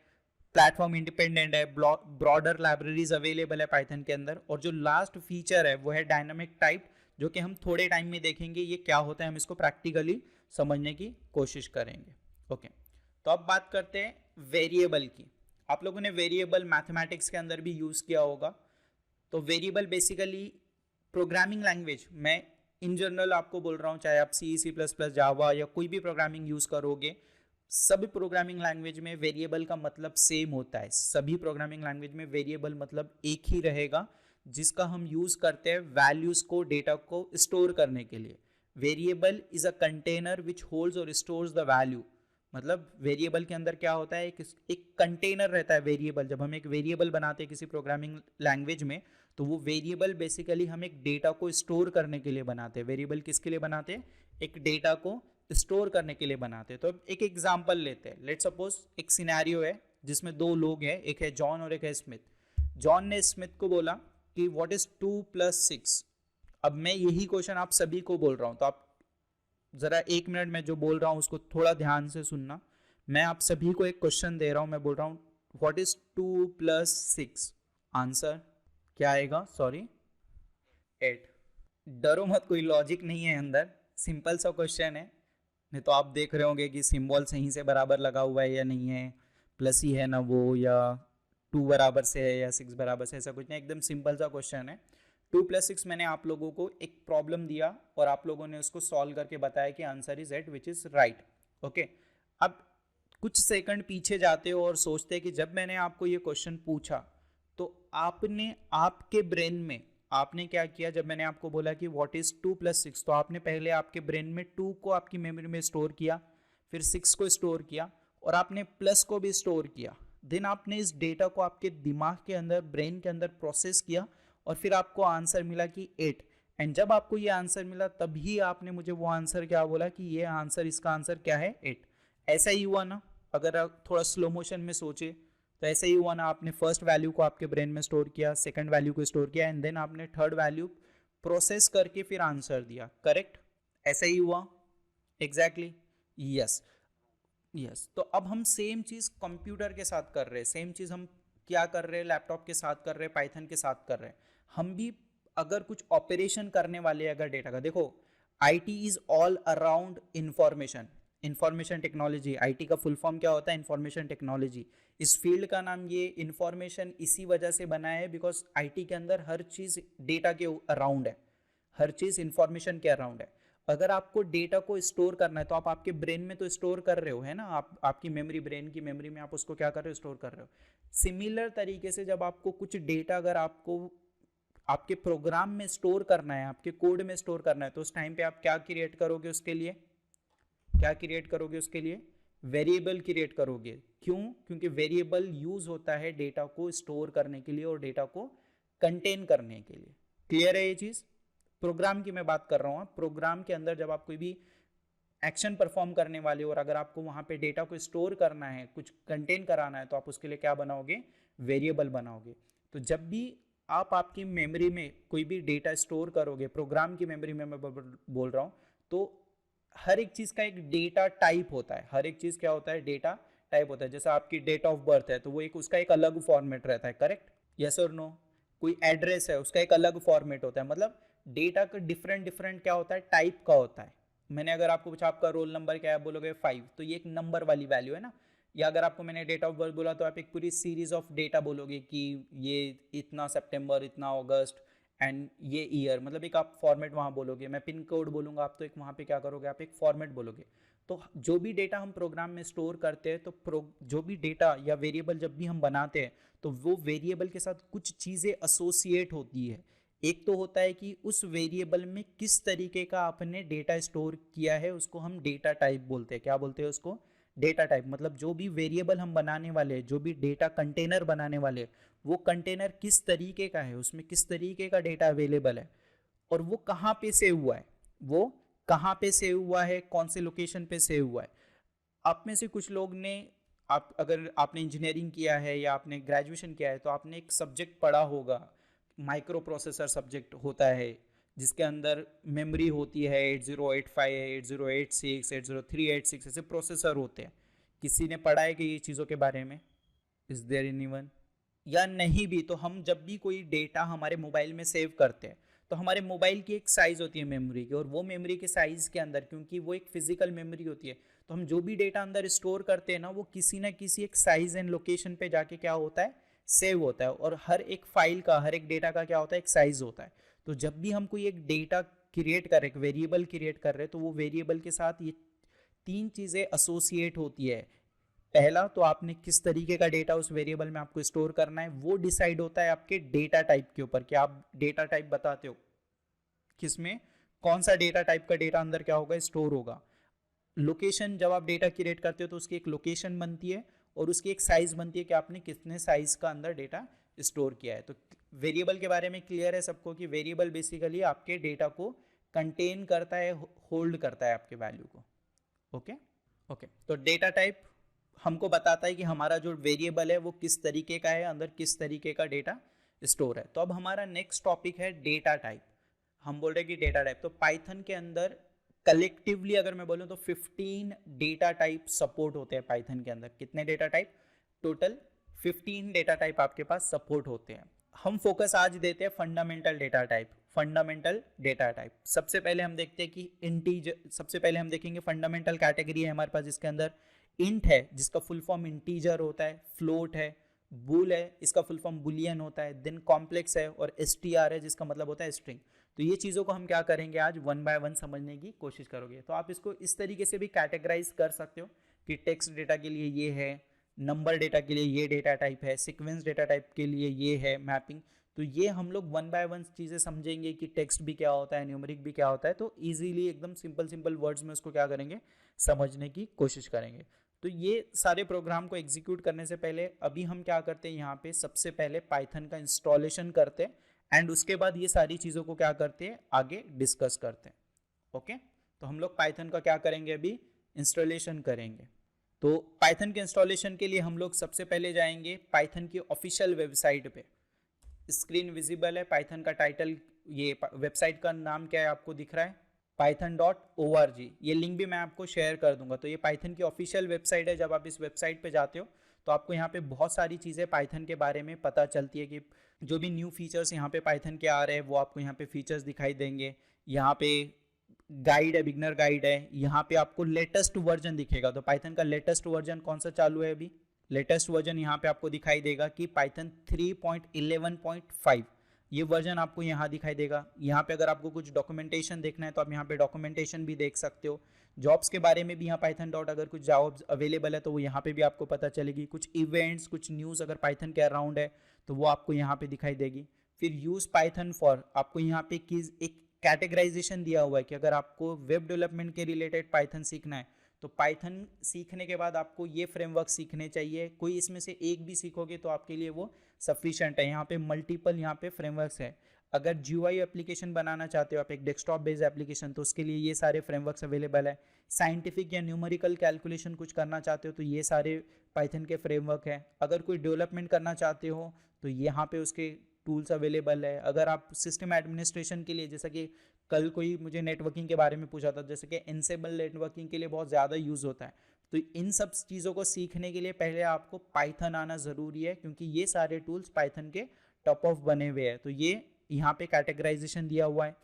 प्लेटफॉर्म इंडिपेंडेंट है, ब्रॉडर लाइब्रेरीज अवेलेबल है पाइथन के अंदर। और जो लास्ट फीचर है वो है डायनामिक टाइप, जो कि हम थोड़े टाइम में देखेंगे ये क्या होता है, हम इसको प्रैक्टिकली समझने की कोशिश करेंगे। ओके, तो अब बात करते हैं वेरिएबल की। आप लोगों ने वेरिएबल मैथमेटिक्स के अंदर भी यूज़ किया होगा। तो वेरिएबल बेसिकली प्रोग्रामिंग लैंग्वेज, मैं इन जनरल आपको बोल रहा हूँ, चाहे आप C++, जावा या कोई भी प्रोग्रामिंग यूज़ करोगे, सभी प्रोग्रामिंग लैंग्वेज में वेरिएबल का मतलब सेम होता है। सभी प्रोग्रामिंग लैंग्वेज में वेरिएबल मतलब एक ही रहेगा, जिसका हम यूज़ करते हैं वैल्यूज़ को, डेटा को स्टोर करने के लिए। Variable is a container which holds और स्टोर्स द वैल्यू। मतलब वेरिएबल के अंदर क्या होता है, एक कंटेनर रहता है वेरिएबल। जब हम एक वेरिएबल बनाते हैं किसी प्रोग्रामिंग लैंग्वेज में, तो वो वेरिएबल बेसिकली हम एक डेटा को स्टोर करने के लिए बनाते हैं। वेरिएबल किसके लिए बनाते हैं? एक डेटा को स्टोर करने के लिए बनाते हैं। तो अब एक एग्जांपल लेते हैं। लेट्स सपोज एक सिनेरियो है जिसमें दो लोग हैं, एक है जॉन और एक है स्मिथ। जॉन ने स्मिथ को बोला कि व्हाट इज 2 + 6। अब मैं यही क्वेश्चन आप सभी को बोल रहा हूं, तो आप जरा 1 मिनट में जो बोल रहा हूं उसको थोड़ा ध्यान से सुनना। मैं आप सभी को एक क्वेश्चन दे रहा हूं, मैं बोल रहा हूं व्हाट इज 2 + 6। आंसर क्या आएगा? सॉरी, 8। डरो मत, कोई लॉजिक नहीं है अंदर, सिंपल सा क्वेश्चन है। नहीं तो आप देख रहे होंगे कि सिंबल सही से बराबर लगा हुआ है या नहीं है, प्लस ही है ना वो, या 2 बराबर से है या 6 बराबर से, ऐसा कुछ नहीं, एकदम सिंपल सा क्वेश्चन है। 2 + 6 मैंने आप लोगों को एक प्रॉब्लम दिया और आप लोगों ने उसको सॉल्व करके बताया कि answer is 8 which is right. Okay, अब कुछ सेकंड पीछे जाते हो और सोचते हैं कि जब मैंने आपको ये क्वेश्चन पूछा तो आपने आपके ब्रेन में आपने क्या किया? जब मैंने आपको बोला कि व्हाट इज 2 + 6, तो आपने पहले आपके ब्रेन में 2 को आपकी मेमोरी में स्टोर किया, फिर 6 को स्टोर किया और आपने प्लस को भी स्टोर किया। देन आपने इस डेटा को आपके दिमाग के अंदर, ब्रेन के अंदर प्रोसेस किया और फिर आपको आंसर मिला कि 8। एंड जब आपको ये आंसर मिला तभी आपने मुझे वो आंसर क्या बोला कि ये आंसर, इसका आंसर क्या है? 8। ऐसा ही हुआ ना? अगर आप थोड़ा स्लो मोशन में सोचे तो ऐसा ही हुआ ना? आपने फर्स्ट वैल्यू को आपके ब्रेन में स्टोर किया, सेकंड वैल्यू को स्टोर किया, एंड देन आपने थर्ड वैल्यू प्रोसेस करके फिर आंसर दिया। करेक्ट? ऐसा ही हुआ। Exactly, yes yes. तो अब हम सेम चीज़ कंप्यूटर के साथ कर रहे हैं, सेम चीज़ हम क्या कर रहे हैं, लैपटॉप के साथ कर रहे हैं, पाइथन के साथ कर रहे हैं। हम भी अगर कुछ ऑपरेशन करने वाले हैं अगर डेटा का, देखो IT is all around information, information technology. IT का फुल फॉर्म क्या होता है, इंफॉर्मेशन टेक्नोलॉजी। इस फील्ड का नाम ये इंफॉर्मेशन इसी वजह से बना है बिकॉज आईटी के अंदर हर चीज़ डेटा के अराउंड है, हर चीज़ इंफॉर्मेशन के अराउंड है। अगर आपको डेटा को स्टोर करना है तो आप आपके ब्रेन में तो स्टोर कर रहे हो, है ना, आप आपकी मेमोरी, ब्रेन की मेमोरी में आप उसको क्या कर रहे हो, स्टोर कर रहे हो। सिमिलर तरीके से जब आपको कुछ डेटा अगर आपको आपके प्रोग्राम में स्टोर करना है, आपके कोड में स्टोर करना है, तो उस टाइम पे आप क्या क्रिएट करोगे, उसके लिए क्या क्रिएट करोगे, उसके लिए वेरिएबल क्रिएट करोगे। क्यों? क्योंकि वेरिएबल यूज होता है डेटा को स्टोर करने के लिए और डेटा को कंटेन करने के लिए। क्लियर है ये चीज? प्रोग्राम की मैं बात कर रहा हूँ। प्रोग्राम के अंदर जब आप कोई भी एक्शन परफॉर्म करने वाले हो और अगर आपको वहां पे डेटा को स्टोर करना है, कुछ कंटेन कराना है, तो आप उसके लिए क्या बनाओगे, वेरिएबल बनाओगे। तो जब भी आप आपकी मेमोरी में कोई भी डेटा स्टोर करोगे, प्रोग्राम की मेमोरी में मैं बोल रहा हूँ, तो हर एक चीज़ का एक डेटा टाइप होता है। हर एक चीज़ क्या होता है, डेटा टाइप होता है। जैसे आपकी डेट ऑफ बर्थ है तो वो एक उसका एक अलग फॉर्मेट रहता है, करेक्ट, यस और नो। कोई एड्रेस है उसका एक अलग फॉर्मेट होता है। मतलब डेटा का डिफरेंट डिफरेंट क्या होता है, टाइप का होता है। मैंने अगर आपको पूछा आपका रोल नंबर क्या है, बोलोगे 5, तो ये एक नंबर वाली वैल्यू है ना। या अगर आपको मैंने डेट ऑफ बर्थ बोला तो आप एक पूरी सीरीज ऑफ डेटा बोलोगे कि ये इतना सितंबर, इतना अगस्त एंड ये ईयर, मतलब एक आप फॉर्मेट वहाँ बोलोगे। मैं पिन कोड बोलूँगा आप तो एक वहाँ पे क्या करोगे, आप एक फॉर्मेट बोलोगे। तो जो भी डेटा हम प्रोग्राम में स्टोर करते हैं, तो जो भी डेटा या वेरिएबल जब भी हम बनाते हैं तो वो वेरिएबल के साथ कुछ चीज़ें एसोसिएट होती है। एक तो होता है कि उस वेरिएबल में किस तरीके का आपने डेटा स्टोर किया है, उसको हम डेटा टाइप बोलते हैं। क्या बोलते हैं उसको, डेटा टाइप। मतलब जो भी वेरिएबल हम बनाने वाले हैं, जो भी डेटा कंटेनर बनाने वाले हैं, वो कंटेनर किस तरीके का है, उसमें किस तरीके का डेटा अवेलेबल है और वो कहाँ पे सेव हुआ है, वो कहाँ पे सेव हुआ है, कौन से लोकेशन पे सेव हुआ है। आप में से कुछ लोग ने, आप अगर आपने इंजीनियरिंग किया है या आपने ग्रेजुएशन किया है तो आपने एक सब्जेक्ट पढ़ा होगा, माइक्रो प्रोसेसर सब्जेक्ट होता है, जिसके अंदर मेमोरी होती है 8085 है, 8086, 80386, ऐसे प्रोसेसर होते हैं। किसी ने पढ़ा है कि ये चीज़ों के बारे में? Is there anyone? या नहीं भी तो हम जब भी कोई डेटा हमारे मोबाइल में सेव करते हैं तो हमारे मोबाइल की एक साइज़ होती है मेमोरी की, और वो मेमोरी के साइज़ के अंदर, क्योंकि वो एक फिजिकल मेमोरी होती है, तो हम जो भी डेटा अंदर स्टोर करते हैं ना, वो किसी ना किसी एक साइज़ एंड लोकेशन पे जाके क्या होता है, सेव होता है। और हर एक फाइल का, हर एक डेटा का क्या होता है, एक साइज़ होता है। तो जब भी हम कोई एक डेटा क्रिएट कर रहे हैं, एक वेरिएबल क्रिएट कर रहे हैं, तो वो वेरिएबल के साथ ये तीन चीज़ें एसोसिएट होती है। पहला तो आपने किस तरीके का डेटा उस वेरिएबल में आपको स्टोर करना है, वो डिसाइड होता है आपके डेटा टाइप के ऊपर कि आप डेटा टाइप बताते हो किसमें, कौन सा डेटा टाइप का डेटा अंदर क्या होगा, स्टोर होगा। लोकेशन, जब आप डेटा क्रिएट करते हो तो उसकी एक लोकेशन बनती है और उसकी एक साइज बनती है कि आपने कितने साइज का अंदर डेटा स्टोर किया है। तो वेरिएबल के बारे में क्लियर है सबको कि वेरिएबल बेसिकली आपके डेटा को कंटेन करता है, होल्ड करता है आपके वैल्यू को। Okay okay. तो डेटा टाइप हमको बताता है कि हमारा जो वेरिएबल है वो किस तरीके का है, अंदर किस तरीके का डेटा स्टोर है। तो अब हमारा नेक्स्ट टॉपिक है डेटा टाइप। हम बोल रहे हैं कि डेटा टाइप, तो पाइथन के अंदर कलेक्टिवली अगर मैं बोलूँ तो 15 डेटा टाइप सपोर्ट होते हैं पाइथन के अंदर। कितने data type? Total 15 data type आपके पास सपोर्ट होते हैं। हम फोकस आज देते हैं fundamental data type. Fundamental data type सबसे पहले हम देखते हैं कि इंटीजर, सबसे पहले हम देखेंगे फंडामेंटल कैटेगरी है हमारे पास जिसके अंदर इंट है, जिसका फुल फॉर्म इंटीजर होता है, फ्लोट है, बूल है, इसका फुल फॉर्म बुलियन होता है, देन कॉम्प्लेक्स है, और एसटीआर है जिसका मतलब होता है स्ट्रिंग। तो ये चीज़ों को हम क्या करेंगे आज, वन बाय वन समझने की कोशिश करोगे। तो आप इसको इस तरीके से भी कैटेगराइज कर सकते हो कि टेक्स्ट डेटा के लिए ये है, नंबर डेटा के लिए ये डेटा टाइप है, सीक्वेंस डेटा टाइप के लिए ये है, मैपिंग। तो ये हम लोग वन बाय वन चीज़ें समझेंगे कि टेक्स्ट भी क्या होता है, न्यूमेरिक भी क्या होता है। तो इजीली एकदम सिंपल सिंपल वर्ड्स में उसको क्या करेंगे, समझने की कोशिश करेंगे। तो ये सारे प्रोग्राम को एग्जीक्यूट करने से पहले अभी हम क्या करते हैं, यहाँ पे सबसे पहले पाइथन का इंस्टॉलेशन करते हैं एंड उसके बाद ये सारी चीज़ों को क्या करते हैं, आगे डिस्कस करते हैं। ओके, तो हम लोग पाइथन का क्या करेंगे, अभी इंस्टॉलेशन करेंगे। तो पाइथन के इंस्टॉलेशन के लिए हम लोग सबसे पहले जाएंगे पाइथन की ऑफिशियल वेबसाइट पे। स्क्रीन विजिबल है, पाइथन का टाइटल, ये वेबसाइट का नाम क्या है आपको दिख रहा है, python.org, ये लिंक भी मैं आपको शेयर कर दूंगा। तो ये पाइथन की ऑफिशियल वेबसाइट है। जब आप इस वेबसाइट पे जाते हो तो आपको यहाँ पे बहुत सारी चीज़ें पाइथन के बारे में पता चलती है कि जो भी न्यू फीचर्स यहाँ पे पाइथन के आ रहे हैं वो आपको यहाँ पे फीचर्स दिखाई देंगे। यहाँ पे गाइड है, बिगनर गाइड है, यहाँ पे आपको लेटेस्ट वर्जन दिखेगा। तो पाइथन का लेटेस्ट वर्जन कौन सा चालू है अभी, लेटेस्ट वर्जन यहाँ पे आपको दिखाई देगा कि पाइथन 3.11.5 ये वर्जन आपको यहाँ दिखाई देगा। यहाँ पे अगर आपको कुछ डॉक्यूमेंटेशन देखना है तो आप यहाँ पे डॉक्यूमेंटेशन भी देख सकते हो। जॉब्स के बारे में भी यहाँ पाइथन डॉट अगर कुछ जॉब्स अवेलेबल है तो वो यहाँ पे भी आपको पता चलेगी। कुछ इवेंट्स, कुछ न्यूज़ अगर पाइथन के अराउंड है तो वो आपको यहाँ पे दिखाई देगी। फिर यूज़ पाइथन फॉर, आपको यहाँ पे एक कैटेगराइजेशन दिया हुआ है कि अगर आपको वेब डेवलपमेंट के रिलेटेड पाइथन सीखना है तो पाइथन सीखने के बाद आपको ये फ्रेमवर्क सीखने चाहिए। कोई इसमें से एक भी सीखोगे तो आपके लिए वो सफिशिएंट है। यहाँ पे मल्टीपल यहाँ पे फ्रेमवर्क्स है। अगर GUI एप्लीकेशन बनाना चाहते हो आप, एक डेस्कटॉप बेस्ड एप्लीकेशन, तो उसके लिए ये सारे फ्रेमवर्क्स अवेलेबल है। साइंटिफिक या न्यूमेरिकल कैलकुलेशन कुछ करना चाहते हो तो ये सारे पाइथन के फ्रेमवर्क है। अगर कोई डेवलपमेंट करना चाहते हो तो यहाँ पे उसके टूल्स अवेलेबल है। अगर आप सिस्टम एडमिनिस्ट्रेशन के लिए, जैसा कि कल कोई मुझे नेटवर्किंग के बारे में पूछा था, जैसे कि एनसेबल नेटवर्किंग के लिए बहुत ज़्यादा यूज़ होता है। तो इन सब चीज़ों को सीखने के लिए पहले आपको पाइथन आना ज़रूरी है, क्योंकि ये सारे टूल्स पाइथन के टॉप ऑफ बने हुए हैं। तो ये यहाँ पे कैटेगराइजेशन दिया हुआ है।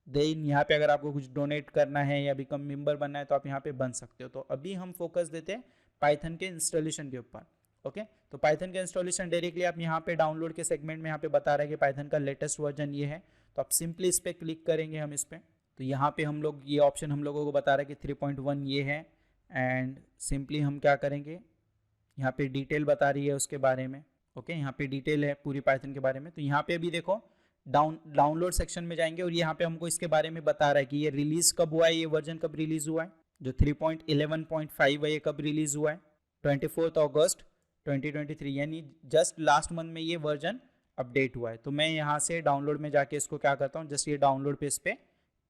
देन यहाँ पे अगर आपको कुछ डोनेट करना है या बिकम मेंबर बनना है तो आप यहाँ पे बन सकते हो। तो अभी हम फोकस देते हैं पाइथन के इंस्टॉलेशन के ऊपर। ओके, तो पाइथन का इंस्टॉलेशन डायरेक्टली आप यहाँ पे डाउनलोड के सेगमेंट में यहाँ पे बता रहा है कि पाइथन का लेटेस्ट वर्जन ये है। तो आप सिंपली इस पर क्लिक करेंगे हम इस पर, तो यहाँ पे हम लोग ये ऑप्शन हम लोगों को बता रहा है कि 3.1 ये है। एंड सिंपली हम क्या करेंगे, यहाँ पे डिटेल बता रही है उसके बारे में। ओके, यहाँ पे डिटेल है पूरी पाइथन के बारे में। तो यहाँ पे अभी देखो डाउनलोड सेक्शन में जाएंगे और यहाँ पे हमको इसके बारे में बता रहा है कि ये रिलीज कब हुआ है, ये वर्जन कब रिलीज हुआ है। जो 3.11.5 है ये कब रिलीज हुआ है, 24 अगस्त 2023, यानी जस्ट लास्ट मंथ में ये वर्जन अपडेट हुआ है। तो मैं यहाँ से डाउनलोड में जाके इसको क्या करता हूँ, जस्ट ये डाउनलोड पे इस पर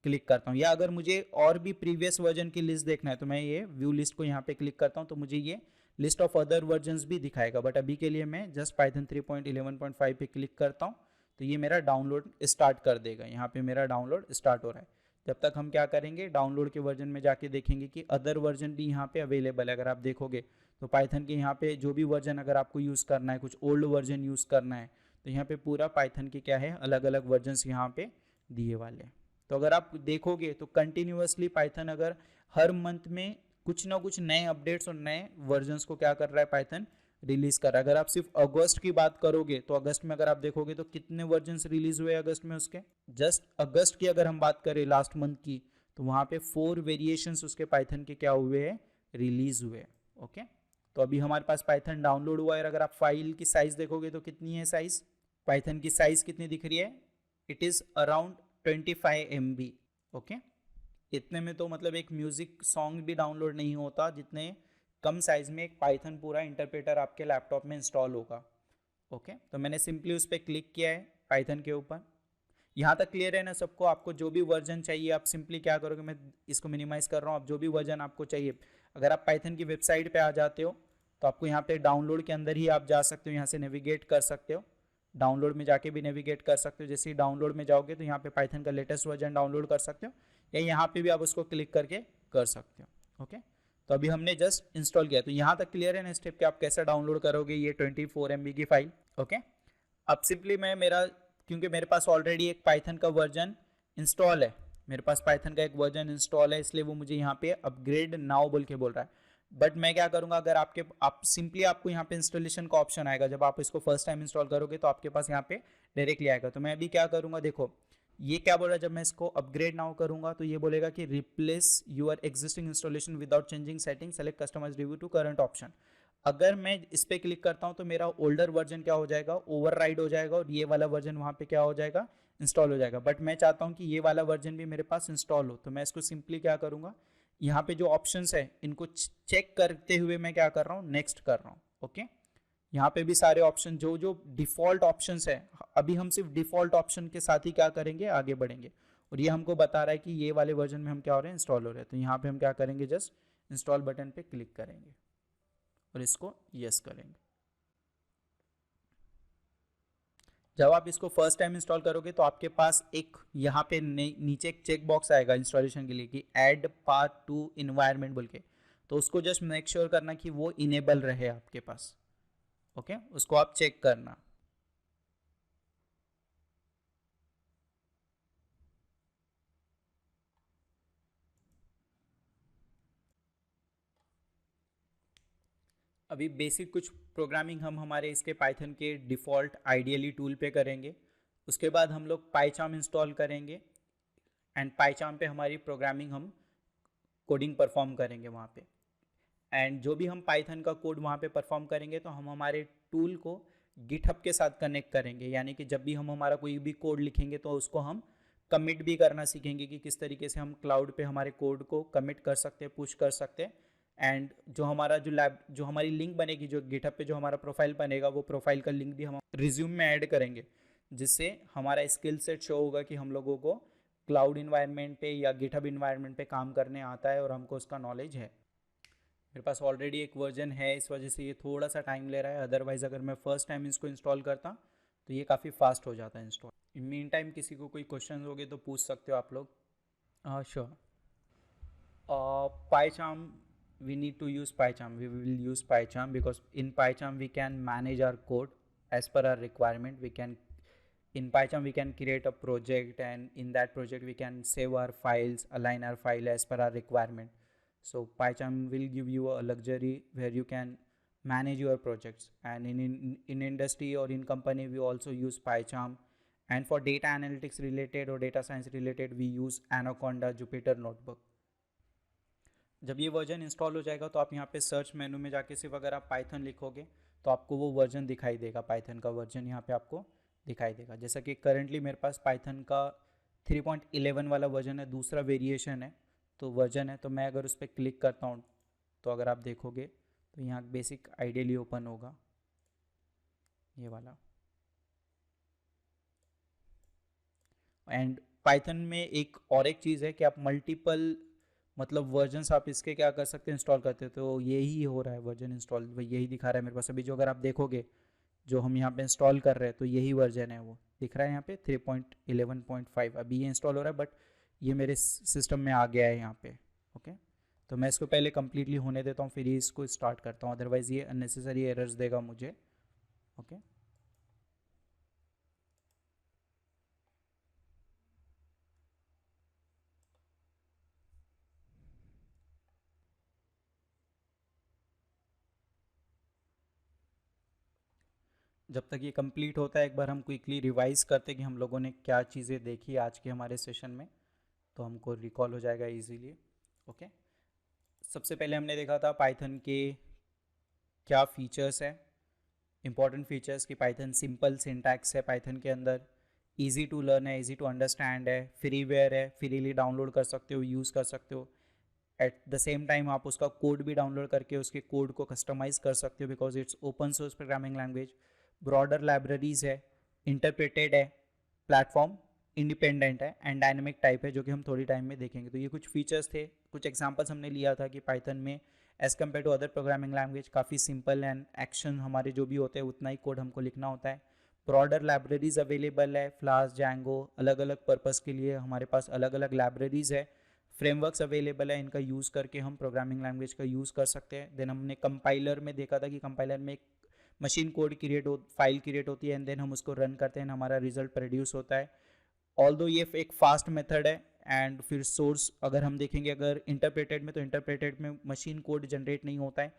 क्लिक करता हूँ। या अगर मुझे और भी प्रीवियस वर्जन की लिस्ट देखना है तो मैं ये व्यू लिस्ट को यहाँ पे क्लिक करता हूँ, तो मुझे ये लिस्ट ऑफ अदर वर्जन्स भी दिखाएगा। बट अभी के लिए मैं जस्ट पाइथन 3.11.5 पे क्लिक करता हूँ तो ये मेरा डाउनलोड स्टार्ट कर देगा। यहाँ पे मेरा डाउनलोड स्टार्ट हो रहा है। जब तक हम क्या करेंगे, डाउनलोड के वर्जन में जाके देखेंगे कि अदर वर्जन भी यहाँ पे अवेलेबल है। अगर आप देखोगे तो पाइथन के यहाँ पे जो भी वर्जन अगर आपको यूज़ करना है, कुछ ओल्ड वर्जन यूज़ करना है, तो यहाँ पे पूरा पाइथन के क्या है अलग अलग वर्जन्स यहाँ पे दिए वाले हैं। तो अगर आप देखोगे तो कंटिन्यूअसली पाइथन अगर हर मंथ में कुछ ना कुछ नए अपडेट्स और नए वर्जन्स को क्या कर रहा है, पाइथन रिलीज कर रहा है। अगर आप सिर्फ अगस्त की बात करोगे तो अगस्त में अगर आप देखोगे तो कितने वर्जन्स रिलीज हुए अगस्त में उसके, जस्ट अगस्त की अगर हम बात करें लास्ट मंथ की, तो वहाँ पे 4 वेरिएशंस उसके पाइथन के क्या हुए हैं, रिलीज हुए। ओके, तो अभी हमारे पास पाइथन डाउनलोड हुआ है। अगर आप फाइल की साइज देखोगे तो कितनी है साइज, पाइथन की साइज कितनी दिख रही है, it is around 25 MB। Okay, इतने में तो मतलब एक म्यूजिक सॉन्ग भी डाउनलोड नहीं होता जितने कम साइज में एक पाइथन पूरा इंटरप्रेटर आपके लैपटॉप में इंस्टॉल होगा। ओके, तो मैंने सिंपली उस पर क्लिक किया है पाइथन के ऊपर। यहाँ तक क्लियर है ना सबको, आपको जो भी वर्जन चाहिए आप सिंपली क्या करोगे, मैं इसको मिनिमाइज कर रहा हूँ, आप जो भी वर्जन आपको चाहिए, अगर आप पाइथन की वेबसाइट पे आ जाते हो तो आपको यहाँ पे डाउनलोड के अंदर ही आप जा सकते हो, यहाँ से नेविगेट कर सकते हो, डाउनलोड में जाके भी नेविगेट कर सकते हो। जैसे ही डाउनलोड में जाओगे तो यहाँ पे पाइथन का लेटेस्ट वर्जन डाउनलोड कर सकते हो, या यहाँ पे भी आप उसको क्लिक करके कर सकते हो। ओके, तो अभी हमने जस्ट इंस्टॉल किया। तो यहाँ तक क्लियर है ना स्टेप कि आप कैसे डाउनलोड करोगे ये 24 MB की फाइल। ओके, अब सिंपली मैं क्योंकि मेरे पास ऑलरेडी एक पाइथन का वर्जन इंस्टॉल है, मेरे पास पाइथन का एक वर्जन इंस्टॉल है, इसलिए वो मुझे यहाँ पे अपग्रेड नाउ बोल के बोल रहा है। बट मैं क्या करूँगा, अगर आप सिंपली आपको यहाँ पे इंस्टॉलेशन का ऑप्शन आएगा, जब आप इसको फर्स्ट टाइम इंस्टॉल करोगे तो आपके पास यहाँ पे डायरेक्टली आएगा। तो मैं अभी क्या करूँगा, देखो ये क्या बोल रहा है, जब मैं इसको अपग्रेड नाउ करूँगा तो ये बोलेगा कि replace your existing installation without changing setting, select customize review to current option. अगर मैं इस पर क्लिक करता हूँ तो मेरा ओल्डर वर्जन क्या हो जाएगा, ओवरराइड हो जाएगा, और ये वाला वर्जन वहाँ पे क्या हो जाएगा, इंस्टॉल हो जाएगा। बट मैं चाहता हूँ कि ये वाला वर्जन भी मेरे पास इंस्टॉल हो, तो मैं इसको सिंपली क्या करूँगा, यहाँ पे जो ऑप्शंस है इनको चेक करते हुए मैं क्या कर रहा हूँ, नेक्स्ट कर रहा हूँ। ओके, यहाँ पे भी सारे ऑप्शन जो जो डिफ़ॉल्ट ऑप्शंस है, अभी हम सिर्फ डिफ़ॉल्ट ऑप्शन के साथ ही क्या करेंगे, आगे बढ़ेंगे। और ये हमको बता रहा है कि ये वाले वर्जन में हम क्या हो रहे हैं, इंस्टॉल हो रहे हैं। तो यहाँ पे हम क्या करेंगे, जस्ट इंस्टॉल बटन पे क्लिक करेंगे और इसको यस करेंगे। जब आप इसको फर्स्ट टाइम इंस्टॉल करोगे तो आपके पास एक यहाँ पे नीचे एक चेक बॉक्स आएगा इंस्टॉलेशन के लिए कि ऐड पाथ टू इन्वायरमेंट बोल के, तो उसको जस्ट मेक श्योर करना कि वो इनेबल रहे आपके पास। ओके, उसको आप चेक करना। अभी बेसिक कुछ प्रोग्रामिंग हम हमारे इसके पाइथन के डिफ़ॉल्ट आइडियली टूल पे करेंगे। उसके बाद हम लोग पाइचार्म इंस्टॉल करेंगे एंड पाइचार्म पे हमारी प्रोग्रामिंग हम कोडिंग परफॉर्म करेंगे वहाँ पे। एंड जो भी हम पाइथन का कोड वहाँ पे परफॉर्म करेंगे तो हम हमारे टूल को गिटहब के साथ कनेक्ट करेंगे, यानी कि जब भी हम हमारा कोई भी कोड लिखेंगे तो उसको हम कमिट भी करना सीखेंगे कि किस तरीके से हम क्लाउड पे हमारे कोड को कमिट कर सकते हैं, पुश कर सकते हैं। एंड जो हमारा जो हमारी लिंक बनेगी, जो गिटहब पे जो हमारा प्रोफाइल बनेगा, वो प्रोफाइल का लिंक भी हम रिज्यूम में ऐड करेंगे, जिससे हमारा स्किल सेट शो होगा कि हम लोगों को क्लाउड इन्वायरमेंट पे या गिटहब इन्वायरमेंट पे काम करने आता है और हमको उसका नॉलेज है। मेरे पास ऑलरेडी एक वर्जन है, इस वजह से ये थोड़ा सा टाइम ले रहा है। अदरवाइज़ अगर मैं फर्स्ट टाइम इसको इंस्टॉल करता तो ये काफ़ी फास्ट हो जाता है इंस्टॉल। इन मीन टाइम किसी को कोई क्वेश्चन होगे तो पूछ सकते हो आप लोग। Sure. PyCharm, we need to use PyCharm. We will use PyCharm because in PyCharm we can manage our code as per our requirement. In PyCharm we can create a project, and in that project we can save our files, align our file as per our requirement. So PyCharm will give you a luxury where you can manage your projects. And in industry or in company we also use PyCharm. And for data analytics related or data science related we use Anaconda, Jupyter Notebook. जब ये version install हो जाएगा तो आप यहाँ पे search मेनू में जाके सिर्फ अगर आप पाइथन लिखोगे तो आपको वो वर्जन दिखाई देगा, पाइथन का वर्जन यहाँ पे आपको दिखाई देगा। जैसा कि करंटली मेरे पास पाइथन का 3.11 वाला वर्जन है, दूसरा वेरिएशन है तो वर्जन है। तो मैं अगर उस पर क्लिक करता हूँ तो अगर आप देखोगे तो यहाँ बेसिक आइडियली ओपन होगा ये वाला। एंड पाइथन में एक और एक चीज़ है कि आप मल्टीपल मतलब वर्जन्स आप इसके क्या कर सकते हैं, इंस्टॉल करते हो। तो यही हो रहा है वर्जन इंस्टॉल, यही दिखा रहा है मेरे पास अभी। जो अगर आप देखोगे जो हम यहाँ पे इंस्टॉल कर रहे हैं तो यही वर्जन है, वो दिख रहा है यहाँ पे 3.11.5 अभी ये इंस्टॉल हो रहा है, बट ये मेरे सिस्टम में आ गया है यहाँ पे। ओके, तो मैं इसको पहले कम्प्लीटली होने देता हूँ फिर ही इसको स्टार्ट करता हूँ, अदरवाइज़ ये अननेसेसरी एरर्स देगा मुझे। ओके, जब तक ये कंप्लीट होता है एक बार हम क्विकली रिवाइज करते हैं कि हम लोगों ने क्या चीज़ें देखी आज के हमारे सेशन में, तो हमको रिकॉल हो जाएगा इजीली। ओके, सबसे पहले हमने देखा था पाइथन के क्या फीचर्स है, इंपॉर्टेंट फीचर्स कि पाइथन सिंपल सिंटैक्स है, पाइथन के अंदर इजी टू लर्न है, इजी टू अंडरस्टैंड है, फ्रीवेयर है, फ्रीली डाउनलोड कर सकते हो, यूज़ कर सकते हो। एट द सेम टाइम आप उसका कोड भी डाउनलोड करके उसके कोड को कस्टमाइज़ कर सकते हो because it's open source programming language. Broader libraries है, इंटरप्रेटेड है, प्लेटफॉर्म इंडिपेंडेंट है एंड डायनेमिक टाइप है, जो कि हम थोड़ी टाइम में देखेंगे। तो ये कुछ फीचर्स थे, कुछ एग्जांपल्स हमने लिया था कि पाइथन में as compare to other programming language काफ़ी सिंपल एंड एक्शन हमारे जो भी होते हैं उतना ही कोड हमको लिखना होता है। ब्रॉडर लाइब्रेरीज अवेलेबल है, फ्लास्क, जैंगो, अलग अलग पर्पज़ के लिए हमारे पास अलग अलग लाइब्रेरीज है। फ्रेमवर्क्स अवेलेबल है, इनका यूज़ करके हम प्रोग्रामिंग लैंग्वेज का यूज़ कर सकते हैं। देन हमने कंपाइलर में देखा था कि कंपाइलर में एक मशीन कोड फाइल क्रिएट होती है एंड देन हम उसको रन करते हैं, हमारा रिजल्ट प्रोड्यूस होता है। ऑल्दो ये एक फास्ट मेथड है। एंड फिर सोर्स अगर हम देखेंगे, अगर इंटरप्रेटेड में, तो इंटरप्रेटेड में मशीन कोड जनरेट नहीं होता है।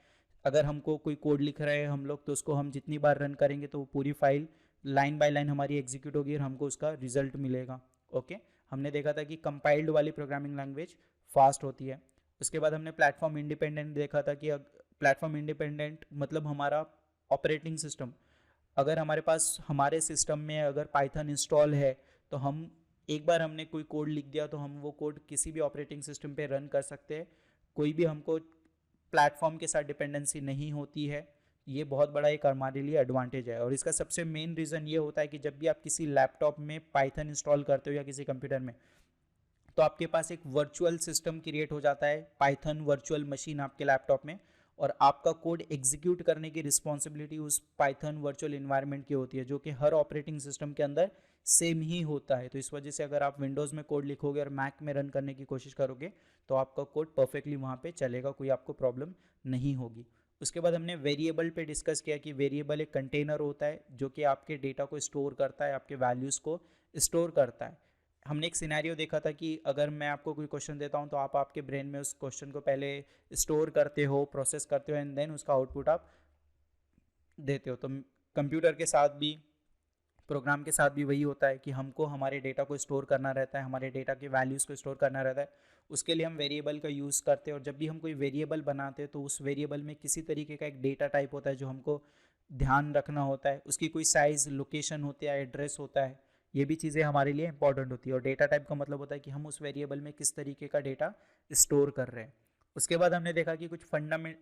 अगर हमको कोई कोड लिख रहे हैं हम लोग तो उसको हम जितनी बार रन करेंगे तो वो पूरी फाइल लाइन बाय लाइन हमारी एग्जीक्यूट होगी और हमको उसका रिजल्ट मिलेगा। ओके, हमने देखा था कि कंपाइल्ड वाली प्रोग्रामिंग लैंग्वेज फास्ट होती है। उसके बाद हमने प्लेटफॉर्म इंडिपेंडेंट देखा था कि प्लेटफॉर्म इंडिपेंडेंट मतलब हमारा ऑपरेटिंग सिस्टम, अगर हमारे पास हमारे सिस्टम में अगर पाइथन इंस्टॉल है तो हम एक बार हमने कोई कोड लिख दिया तो हम वो कोड किसी भी ऑपरेटिंग सिस्टम पे रन कर सकते हैं, कोई भी हमको प्लेटफॉर्म के साथ डिपेंडेंसी नहीं होती है। ये बहुत बड़ा एक हमारे लिए एडवांटेज है। और इसका सबसे मेन रीज़न ये होता है कि जब भी आप किसी लैपटॉप में पाइथन इंस्टॉल करते हो या किसी कंप्यूटर में, तो आपके पास एक वर्चुअल सिस्टम क्रिएट हो जाता है, पाइथन वर्चुअल मशीन आपके लैपटॉप में, और आपका कोड एग्जीक्यूट करने की रिस्पॉन्सिबिलिटी उस पाइथन वर्चुअल इन्वायरमेंट की होती है, जो कि हर ऑपरेटिंग सिस्टम के अंदर सेम ही होता है। तो इस वजह से अगर आप विंडोज़ में कोड लिखोगे और मैक में रन करने की कोशिश करोगे तो आपका कोड परफेक्टली वहाँ पे चलेगा, कोई आपको प्रॉब्लम नहीं होगी। उसके बाद हमने वेरिएबल पे डिस्कस किया कि वेरिएबल एक कंटेनर होता है जो कि आपके डेटा को स्टोर करता है, आपके वैल्यूज़ को स्टोर करता है। हमने एक सिनेरियो देखा था कि अगर मैं आपको कोई क्वेश्चन देता हूँ तो आप आपके ब्रेन में उस क्वेश्चन को पहले स्टोर करते हो, प्रोसेस करते हो एंड देन उसका आउटपुट आप देते हो। तो कंप्यूटर के साथ भी, प्रोग्राम के साथ भी वही होता है कि हमको हमारे डेटा को स्टोर करना रहता है, हमारे डेटा के वैल्यूज़ को स्टोर करना रहता है। उसके लिए हम वेरिएबल का यूज़ करते हैं और जब भी हम कोई वेरिएबल बनाते हैं तो उस वेरिएबल में किसी तरीके का एक डेटा टाइप होता है जो हमको ध्यान रखना होता है। उसकी कोई साइज़, लोकेशन होती है, एड्रेस होता है, ये भी चीज़ें हमारे लिए इंपॉर्टेंट होती है। और डेटा टाइप का मतलब होता है कि हम उस वेरिएबल में किस तरीके का डेटा स्टोर कर रहे हैं। उसके बाद हमने देखा कि कुछ फंडामेंट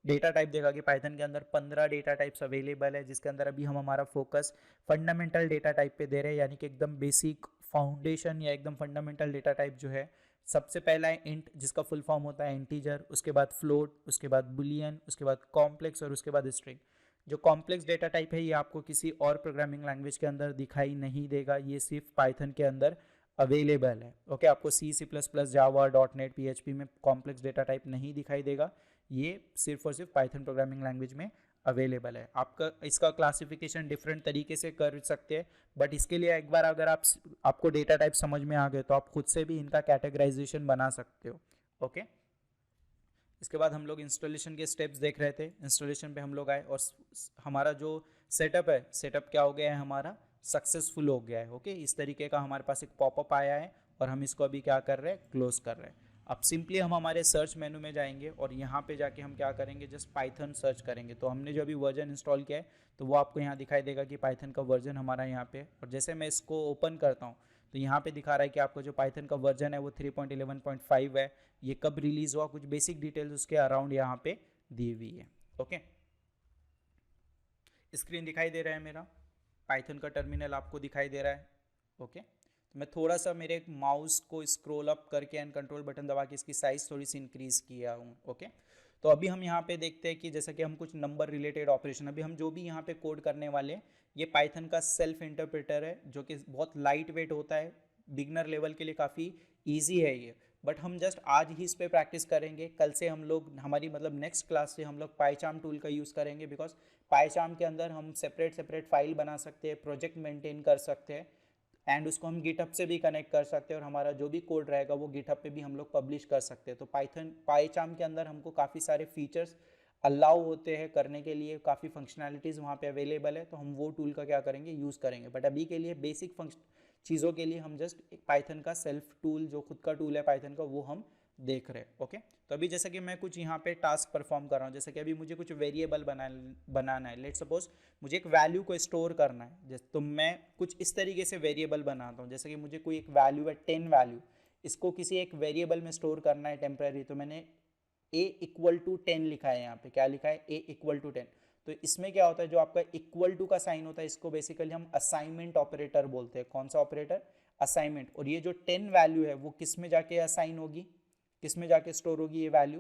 डेटा टाइप देखा कि पाइथन के अंदर 15 डेटा टाइप्स अवेलेबल है, जिसके अंदर अभी हम हमारा फोकस फंडामेंटल डेटा टाइप पे दे रहे हैं, यानी कि एकदम बेसिक फाउंडेशन या एकदम फंडामेंटल डेटा टाइप जो है। सबसे पहला है इंट, जिसका फुल फॉर्म होता है इंटीजर, उसके बाद फ्लोट, उसके बाद बुलियन, उसके बाद कॉम्प्लेक्स और उसके बाद स्ट्रिंग। जो कॉम्प्लेक्स डेटा टाइप है ये आपको किसी और प्रोग्रामिंग लैंग्वेज के अंदर दिखाई नहीं देगा, ये सिर्फ पाइथन के अंदर अवेलेबल है। ओके, आपको C++, जावा, .NET, PHP में कॉम्प्लेक्स डेटा टाइप नहीं दिखाई देगा, ये सिर्फ और सिर्फ पाइथन प्रोग्रामिंग लैंग्वेज में अवेलेबल है। आपका इसका क्लासिफिकेशन डिफरेंट तरीके से कर सकते हैं, बट इसके लिए एक बार अगर आपको डेटा टाइप समझ में आ गए तो आप खुद से भी इनका कैटेगराइजेशन बना सकते हो। ओके, इसके बाद हम लोग इंस्टॉलेशन के स्टेप्स देख रहे थे। इंस्टॉलेशन पे हम लोग आए और हमारा जो सेटअप है, सेटअप क्या हो गया है, हमारा सक्सेसफुल हो गया है। ओके, इस तरीके का हमारे पास एक पॉपअप आया है और हम इसको अभी क्या कर रहे हैं, क्लोज कर रहे हैं। अब सिंपली हम हमारे सर्च मेनू में जाएंगे और यहाँ पे जाके हम क्या करेंगे, जस्ट पाइथन सर्च करेंगे। तो हमने जो अभी वर्जन इंस्टॉल किया है तो वो आपको यहाँ दिखाई देगा कि पाइथन का वर्जन हमारा यहाँ पे, और जैसे मैं इसको ओपन करता हूँ तो यहाँ पे दिखा रहा है कि आपका जो पाइथन का वर्जन है वो 3.11.5 है। ये कब रिलीज हुआ, कुछ बेसिक डिटेल्स उसके अराउंड यहाँ पे दी हुई है। ओके, स्क्रीन दिखाई दे रहा है मेरा, पाइथन का टर्मिनल आपको दिखाई दे रहा है। ओके, तो मैं थोड़ा सा मेरे माउस को स्क्रॉल अप करके एंड कंट्रोल बटन दबा के इसकी साइज़ थोड़ी सी इंक्रीज़ किया हूँ। ओके, तो अभी हम यहाँ पे देखते हैं कि जैसा कि हम कुछ नंबर रिलेटेड ऑपरेशन, अभी हम जो भी यहाँ पे कोड करने वाले हैं ये पाइथन का सेल्फ इंटरप्रेटर है जो कि बहुत लाइट वेट होता है, बिगनर लेवल के लिए काफ़ी ईजी है ये। बट हम जस्ट आज ही इस पर प्रैक्टिस करेंगे, कल से हम लोग हमारी मतलब नेक्स्ट क्लास से हम लोग पाइचार्म टूल का यूज़ करेंगे, बिकॉज पाइचार्म के अंदर हम सेपरेट फाइल बना सकते हैं, प्रोजेक्ट मेंटेन कर सकते हैं एंड उसको हम गिटहब से भी कनेक्ट कर सकते हैं और हमारा जो भी कोड रहेगा वो गिटहब पे भी हम लोग पब्लिश कर सकते हैं। तो पाइचार्म के अंदर हमको काफ़ी सारे फीचर्स अलाउ होते हैं करने के लिए, काफ़ी फंक्शनैलिटीज़ वहाँ पे अवेलेबल है, तो हम वो टूल का क्या करेंगे, यूज़ करेंगे। बट अभी के लिए बेसिक चीज़ों के लिए हम जस्ट एक पाइथन का सेल्फ टूल, जो खुद का टूल है पाइथन का, वो हम देख रहे हैं। ओके, तो अभी जैसा कि मैं कुछ यहाँ पे टास्क परफॉर्म कर रहा हूँ, जैसे कि अभी मुझे कुछ वेरिएबल बनाना है। लेट्स सपोज मुझे एक वैल्यू को स्टोर करना है, जैसे तो मैं कुछ इस तरीके से वेरिएबल बनाता हूँ। जैसे कि मुझे कोई एक वैल्यू है 10 वैल्यू, इसको किसी एक वेरिएबल में स्टोर करना है टेम्परेरी, तो मैंने a=10 लिखा है। यहाँ पे क्या लिखा है, a=10। तो इसमें क्या होता है, जो आपका इक्वल टू का साइन होता है इसको बेसिकली हम असाइनमेंट ऑपरेटर बोलते हैं। कौन सा ऑपरेटर, असाइनमेंट। और ये जो 10 वैल्यू है वो किस में जाके असाइन होगी, किस में जाके स्टोर होगी ये value,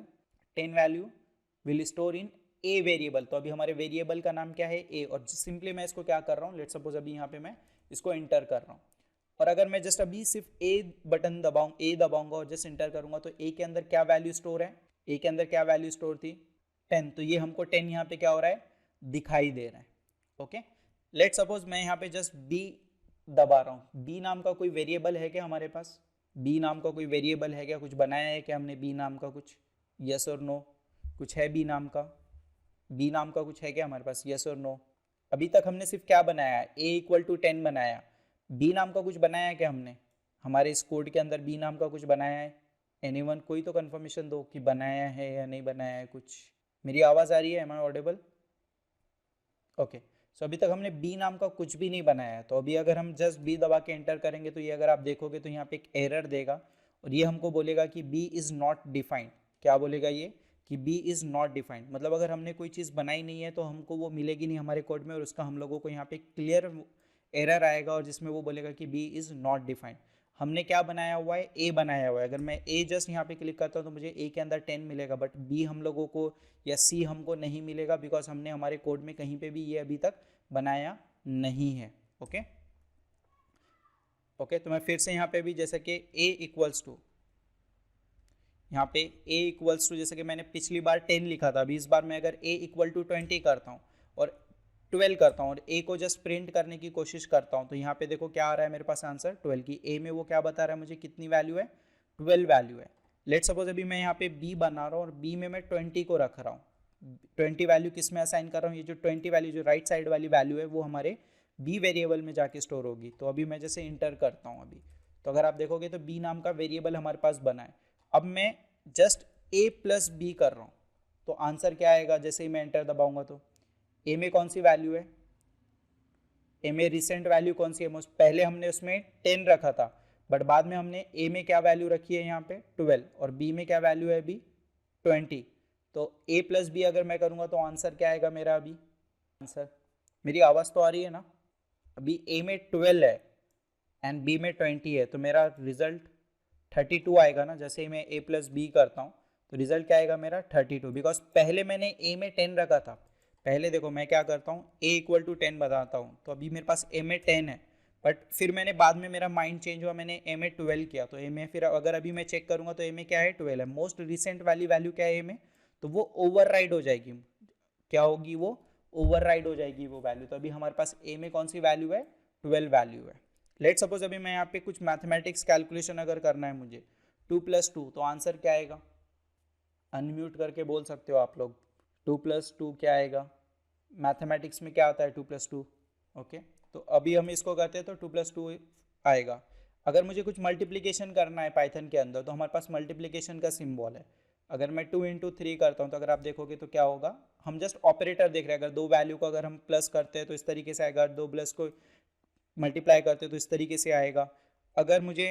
10 value will store in a variable. तो अभी हमारे वेरिएबल का नाम क्या है, ए। और सिंपली मैं इसको क्या कर रहा हूँ, लेट्स सपोज अभी यहाँ पे मैं इसको एंटर कर रहा हूँ और अगर मैं जस्ट अभी सिर्फ ए बटन दबाऊंगा और जस्ट एंटर करूंगा तो ए के अंदर क्या वैल्यू स्टोर है, ए के अंदर क्या वैल्यू स्टोर थी, 10। तो ये हमको 10 यहाँ पे क्या हो रहा है, दिखाई दे रहा है। ओके, लेट सपोज मैं यहाँ पे जस्ट बी दबा रहा हूँ। बी नाम का कोई वेरिएबल है क्या हमारे पास, बी नाम का कोई वेरिएबल है क्या, कुछ बनाया है क्या हमने बी नाम का कुछ, यस और नो, कुछ है बी नाम का, बी नाम का कुछ है क्या हमारे पास, यस और नो। अभी तक हमने सिर्फ क्या बनाया है, a=10 बनाया, बी नाम का कुछ बनाया है क्या हमने, हमारे इस कोड के अंदर बी नाम का कुछ बनाया है, एनीवन, कोई तो कंफर्मेशन दो कि बनाया है या नहीं बनाया है कुछ। मेरी आवाज़ आ रही है, एम आई ऑडिबल? ओके, सो अभी तक हमने बी नाम का कुछ भी नहीं बनाया है। तो अभी अगर हम जस्ट बी दबा के एंटर करेंगे तो ये अगर आप देखोगे तो यहाँ पे एक एरर देगा और ये हमको बोलेगा कि बी इज़ नॉट डिफाइंड। क्या बोलेगा ये, कि बी इज़ नॉट डिफाइंड, मतलब अगर हमने कोई चीज़ बनाई नहीं है तो हमको वो मिलेगी नहीं हमारे कोड में, और उसका हम लोगों को यहाँ पे क्लियर एरर आएगा और जिसमें वो बोलेगा कि बी इज़ नॉट डिफाइंड। हमने क्या बनाया हुआ है, ए बनाया हुआ है। अगर मैं ए जस्ट यहाँ पे क्लिक करता हूँ तो मुझे ए के अंदर 10 मिलेगा, बट बी हम लोगों को या सी हमको नहीं मिलेगा, बिकॉज हमने हमारे कोड में कहीं पे भी ये अभी तक बनाया नहीं है। ओके ओके, तो मैं फिर से यहाँ पे भी जैसे कि ए इक्वल्स टू, यहाँ पे a इक्वल्स टू, जैसे कि मैंने पिछली बार 10 लिखा था, अभी इस बार मैं अगर a इक्वल टू 20 करता हूँ और 12 करता हूँ और a को जस्ट प्रिंट करने की कोशिश करता हूँ, तो यहाँ पे देखो क्या आ रहा है मेरे पास आंसर 12 की। a में वो क्या बता रहा है मुझे, कितनी वैल्यू है, 12 वैल्यू है। लेट सपोज अभी मैं यहाँ पे b बना रहा हूँ और b में मैं 20 को रख रहा हूँ। 20 वैल्यू किस में असाइन कर रहा हूँ, ये जो 20 वैल्यू जो राइट साइड वाली वैल्यू है वो हमारे b वेरिएबल में जाके स्टोर होगी। तो अभी मैं जैसे इंटर करता हूँ अभी, तो अगर आप देखोगे तो b नाम का वेरिएबल हमारे पास बना है। अब मैं जस्ट a प्लस बी कर रहा हूँ, तो आंसर क्या आएगा, जैसे ही मैं एंटर दबाऊंगा तो a में कौन सी वैल्यू है, a में रिसेंट वैल्यू कौन सी है, पहले हमने उसमें 10 रखा था, बट बाद में हमने a में क्या वैल्यू रखी है यहाँ पे 12, और b में क्या वैल्यू है अभी 20। तो a प्लस बी अगर मैं करूँगा तो आंसर क्या आएगा मेरा, अभी आंसर, मेरी आवाज़ तो आ रही है ना, अभी a में 12 है एंड b में 20 है, तो मेरा रिजल्ट 32 आएगा ना। जैसे ही मैं a प्लस बी करता हूँ तो रिजल्ट क्या आएगा मेरा 32, बिकॉज पहले मैंने a में 10 रखा था। पहले देखो मैं क्या करता हूँ, a इक्वल टू 10 बताता हूँ, तो अभी मेरे पास a में 10 है, बट फिर मैंने बाद में मेरा माइंड चेंज हुआ, मैंने a में 12 किया, तो a में फिर अगर अभी मैं चेक करूँगा तो a में क्या है 12 है, मोस्ट रिसेंट वाली वैल्यू क्या है a में, तो वो ओवरराइड हो जाएगी, क्या होगी वो ओवरराइड हो जाएगी वो वैल्यू। तो अभी हमारे पास a में कौन सी वैल्यू है 12 वैल्यू है। लेट सपोज अभी मैं यहाँ पे कुछ मैथमेटिक्स कैलकुलेशन अगर करना है मुझे, 2 प्लस 2, तो आंसर क्या आएगा, अनम्यूट करके बोल सकते हो आप लोग, 2 प्लस 2 क्या आएगा, मैथमेटिक्स में क्या आता है 2 प्लस 2। ओके, तो अभी हम इसको करते हैं तो 2 प्लस 2 आएगा। अगर मुझे कुछ मल्टीप्लिकेशन करना है पाइथन के अंदर, तो हमारे पास मल्टीप्लिकेशन का सिम्बॉल है। अगर मैं 2 इंटू 3 करता हूँ तो अगर आप देखोगे तो क्या होगा, हम जस्ट ऑपरेटर देख रहे हैं, अगर दो वैल्यू को अगर हम प्लस करते हैं तो इस तरीके से आएगा, दो प्लस को मल्टीप्लाई करते तो इस तरीके से आएगा। अगर मुझे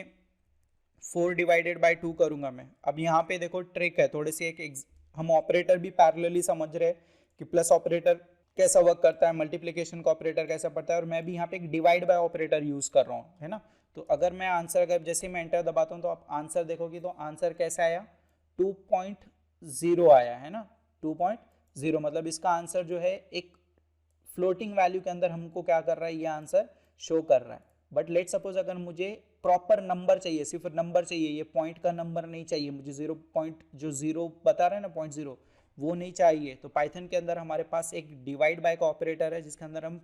4 डिवाइडेड बाई 2 करूंगा मैं, अब यहाँ पे देखो ट्रिक है थोड़ी सी, हम ऑपरेटर भी पैरेलली समझ रहे हैं कि प्लस ऑपरेटर कैसा वर्क करता है, मल्टीप्लिकेशन का ऑपरेटर कैसा पड़ता है, और मैं भी यहाँ पे एक डिवाइड बाय ऑपरेटर यूज कर रहा हूँ, है ना। तो अगर मैं आंसर, अगर जैसे मैं एंटर दबाता हूँ तो आप आंसर देखोगे तो आंसर कैसा आया 2.0 आया, है ना। 2.0 मतलब इसका आंसर जो है एक फ्लोटिंग वैल्यू के अंदर हमको क्या कर रहा है, ये आंसर शो कर रहा है। बट लेट सपोज अगर मुझे प्रॉपर नंबर चाहिए, सिर्फ नंबर चाहिए, ये पॉइंट का नंबर नहीं चाहिए मुझे, 0 पॉइंट जो 0 बता रहा है ना 0.0, वो नहीं चाहिए, तो पाइथन के अंदर हमारे पास एक डिवाइड बाय का ऑपरेटर है, जिसके अंदर हम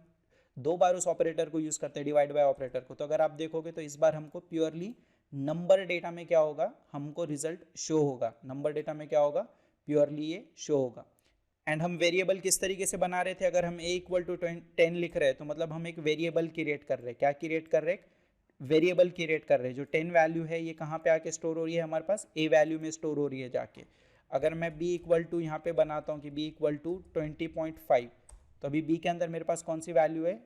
दो बार उस ऑपरेटर को यूज़ करते हैं, डिवाइड बाय ऑपरेटर को। तो अगर आप देखोगे तो इस बार हमको प्योरली नंबर डेटा में क्या होगा, हमको रिजल्ट शो होगा, नंबर डेटा में क्या होगा, प्योरली ये शो होगा। एंड हम वेरिएबल किस तरीके से बना रहे थे, अगर हम a इक्वल टू 10 लिख रहे हैं तो मतलब हम एक वेरिएबल क्रिएट कर रहे हैं, क्या क्रिएट कर रहे हैं, वेरिएबल क्रिएट कर रहे हैं। जो 10 वैल्यू है ये कहाँ पे आके स्टोर हो रही है, हमारे पास a वैल्यू में स्टोर हो रही है जाके। अगर मैं b इक्वल टू यहाँ पे बनाता हूँ कि b इक्वल टू 20.5, तो अभी b के अंदर मेरे पास कौन सी वैल्यू है,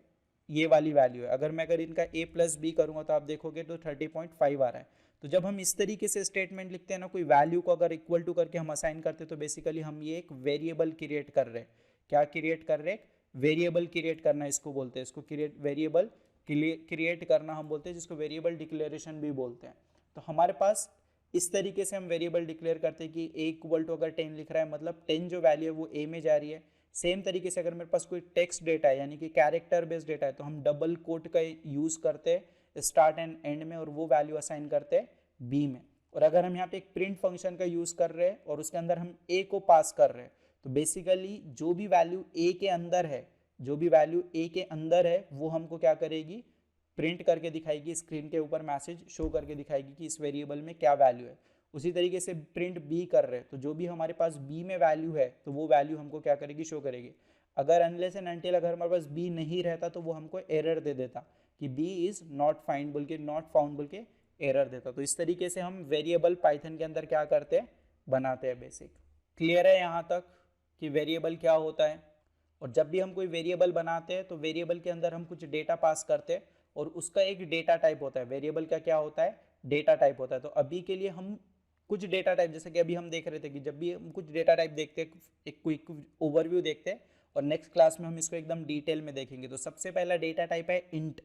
ये वाली वैल्यू है। अगर इनका a प्लस बी करूँगा तो आप देखोगे तो 30.5 आ रहा है। तो जब हम इस तरीके से स्टेटमेंट लिखते हैं ना, कोई वैल्यू को अगर इक्वल टू करके हम असाइन करते हैं, तो बेसिकली हम ये एक वेरिएबल क्रिएट कर रहे हैं। क्या क्रिएट कर रहे हैं, वेरिएबल क्रिएट करना इसको बोलते हैं, इसको क्रिएट वेरिएबल क्रिएट करना हम बोलते हैं, जिसको वेरिएबल डिक्लेरेशन भी बोलते हैं। तो हमारे पास इस तरीके से हम वेरिएबल डिक्लेयर करते हैं कि a इक्वल टू अगर 10 लिख रहा है मतलब 10 जो वैल्यू है वो a में जा रही है। सेम तरीके से अगर मेरे पास कोई टेक्स्ट डेटा है यानी कि कैरेक्टर बेस्ड डेटा है, तो हम डबल कोट का यूज़ करते हैं स्टार्ट एंड एंड में, और वो वैल्यू असाइन करते हैं b में। और अगर हम यहाँ पे एक प्रिंट फंक्शन का यूज़ कर रहे हैं और उसके अंदर हम a को पास कर रहे हैं, तो बेसिकली जो भी वैल्यू a के अंदर है, जो भी वैल्यू a के अंदर है वो हमको क्या करेगी, प्रिंट करके दिखाएगी, स्क्रीन के ऊपर मैसेज शो करके दिखाएगी कि इस वेरिएबल में क्या वैल्यू है। उसी तरीके से प्रिंट b कर रहे हैं, तो जो भी हमारे पास b में वैल्यू है तो वो वैल्यू हमको क्या करेगी, शो करेगी। अगर अनलेस एंड अनटिल अगर हमारे पास b नहीं रहता तो वो हमको एरर दे देता कि b इज़ नॉट फाइंड बोल के, नॉट फाउंड बोल के एरर देता। तो इस तरीके से हम वेरिएबल पाइथन के अंदर क्या करते हैं, बनाते हैं। बेसिक क्लियर है यहाँ तक कि वेरिएबल क्या होता है। और जब भी हम कोई वेरिएबल बनाते हैं तो वेरिएबल के अंदर हम कुछ डेटा पास करते हैं और उसका एक डेटा टाइप होता है। वेरिएबल का क्या होता है, डेटा टाइप होता है। तो अभी के लिए हम कुछ डेटा टाइप, जैसे कि अभी हम देख रहे थे कि जब भी हम कुछ डेटा टाइप देखते हैं, एक क्विक ओवरव्यू देखते हैं, और नेक्स्ट क्लास में हम इसको एकदम डिटेल में देखेंगे। तो सबसे पहला डेटा टाइप है इंट।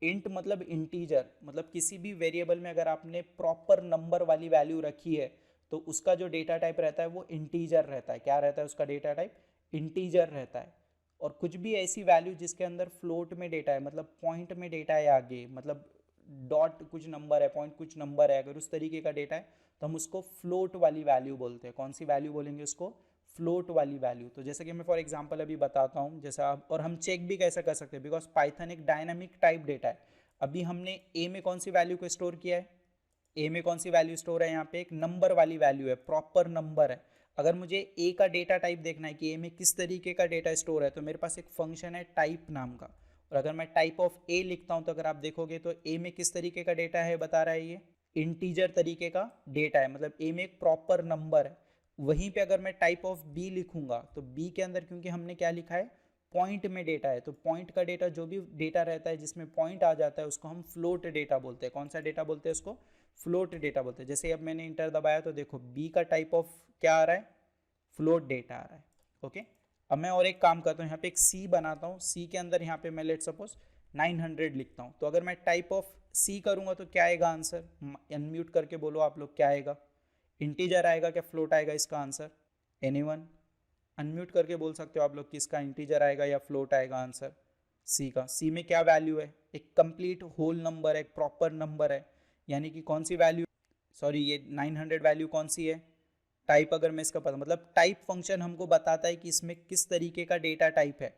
इंट मतलब इंटीजर, मतलब किसी भी वेरिएबल में अगर आपने प्रॉपर नंबर वाली वैल्यू रखी है तो उसका जो डेटा टाइप रहता है वो इंटीजर रहता है। क्या रहता है उसका डेटा टाइप? इंटीजर रहता है। और कुछ भी ऐसी वैल्यू जिसके अंदर फ्लोट में डेटा है, मतलब पॉइंट में डेटा है आगे, मतलब डॉट कुछ नंबर है, पॉइंट कुछ नंबर है, अगर उस तरीके का डेटा है तो हम उसको फ्लोट वाली वैल्यू बोलते हैं। कौन सी वैल्यू बोलेंगे उसको? फ्लोट वाली वैल्यू। तो जैसे कि मैं फॉर एग्जांपल अभी बताता हूँ, जैसा आप, और हम चेक भी कैसे कर सकते हैं, बिकॉज पाइथन एक डायनामिक टाइप डेटा है। अभी हमने ए में कौन सी वैल्यू को स्टोर किया है? ए में कौन सी वैल्यू स्टोर है? यहाँ पे एक नंबर वाली वैल्यू है, प्रॉपर नंबर है। अगर मुझे ए का डेटा टाइप देखना है कि ए में किस तरीके का डेटा स्टोर है, तो मेरे पास एक फंक्शन है टाइप नाम का, और अगर मैं टाइप ऑफ ए लिखता हूँ तो अगर आप देखोगे तो ए में किस तरीके का डेटा है बता रहा है, ये इंटीजर तरीके का डेटा है, मतलब ए में एक प्रॉपर नंबर है। वहीं पे अगर मैं टाइप ऑफ बी लिखूंगा तो बी के अंदर क्योंकि हमने क्या लिखा है, पॉइंट में डेटा है, तो पॉइंट का डेटा जो भी डेटा रहता है जिसमें पॉइंट आ जाता है उसको हम फ्लोट डेटा बोलते हैं। कौन सा डेटा बोलते हैं उसको? फ्लोट डेटा बोलते हैं। जैसे अब मैंने इंटर दबाया तो देखो बी का टाइप ऑफ क्या आ रहा है? फ्लोट डेटा आ रहा है। ओके, अब मैं और एक काम करता हूँ, यहाँ पे एक सी बनाता हूँ। सी के अंदर यहाँ पे मैं लेट सपोज 900 लिखता हूँ। तो अगर मैं टाइप ऑफ सी करूँगा तो क्या आएगा आंसर? अनम्यूट करके बोलो आप लोग, क्या आएगा? इंटीजर आएगा क्या फ्लोट आएगा इसका आंसर? एनीवन अनम्यूट करके बोल सकते हो आप लोग कि इसका इंटीजर आएगा या फ्लोट आएगा आंसर सी का? सी में क्या वैल्यू है? एक कंप्लीट होल नंबर है, एक प्रॉपर नंबर है, यानी कि कौन सी वैल्यू, सॉरी ये 900 वैल्यू कौन सी है? टाइप। अगर मैं इसका पता, मतलब टाइप फंक्शन हमको बताता है कि इसमें किस तरीके का डेटा टाइप है,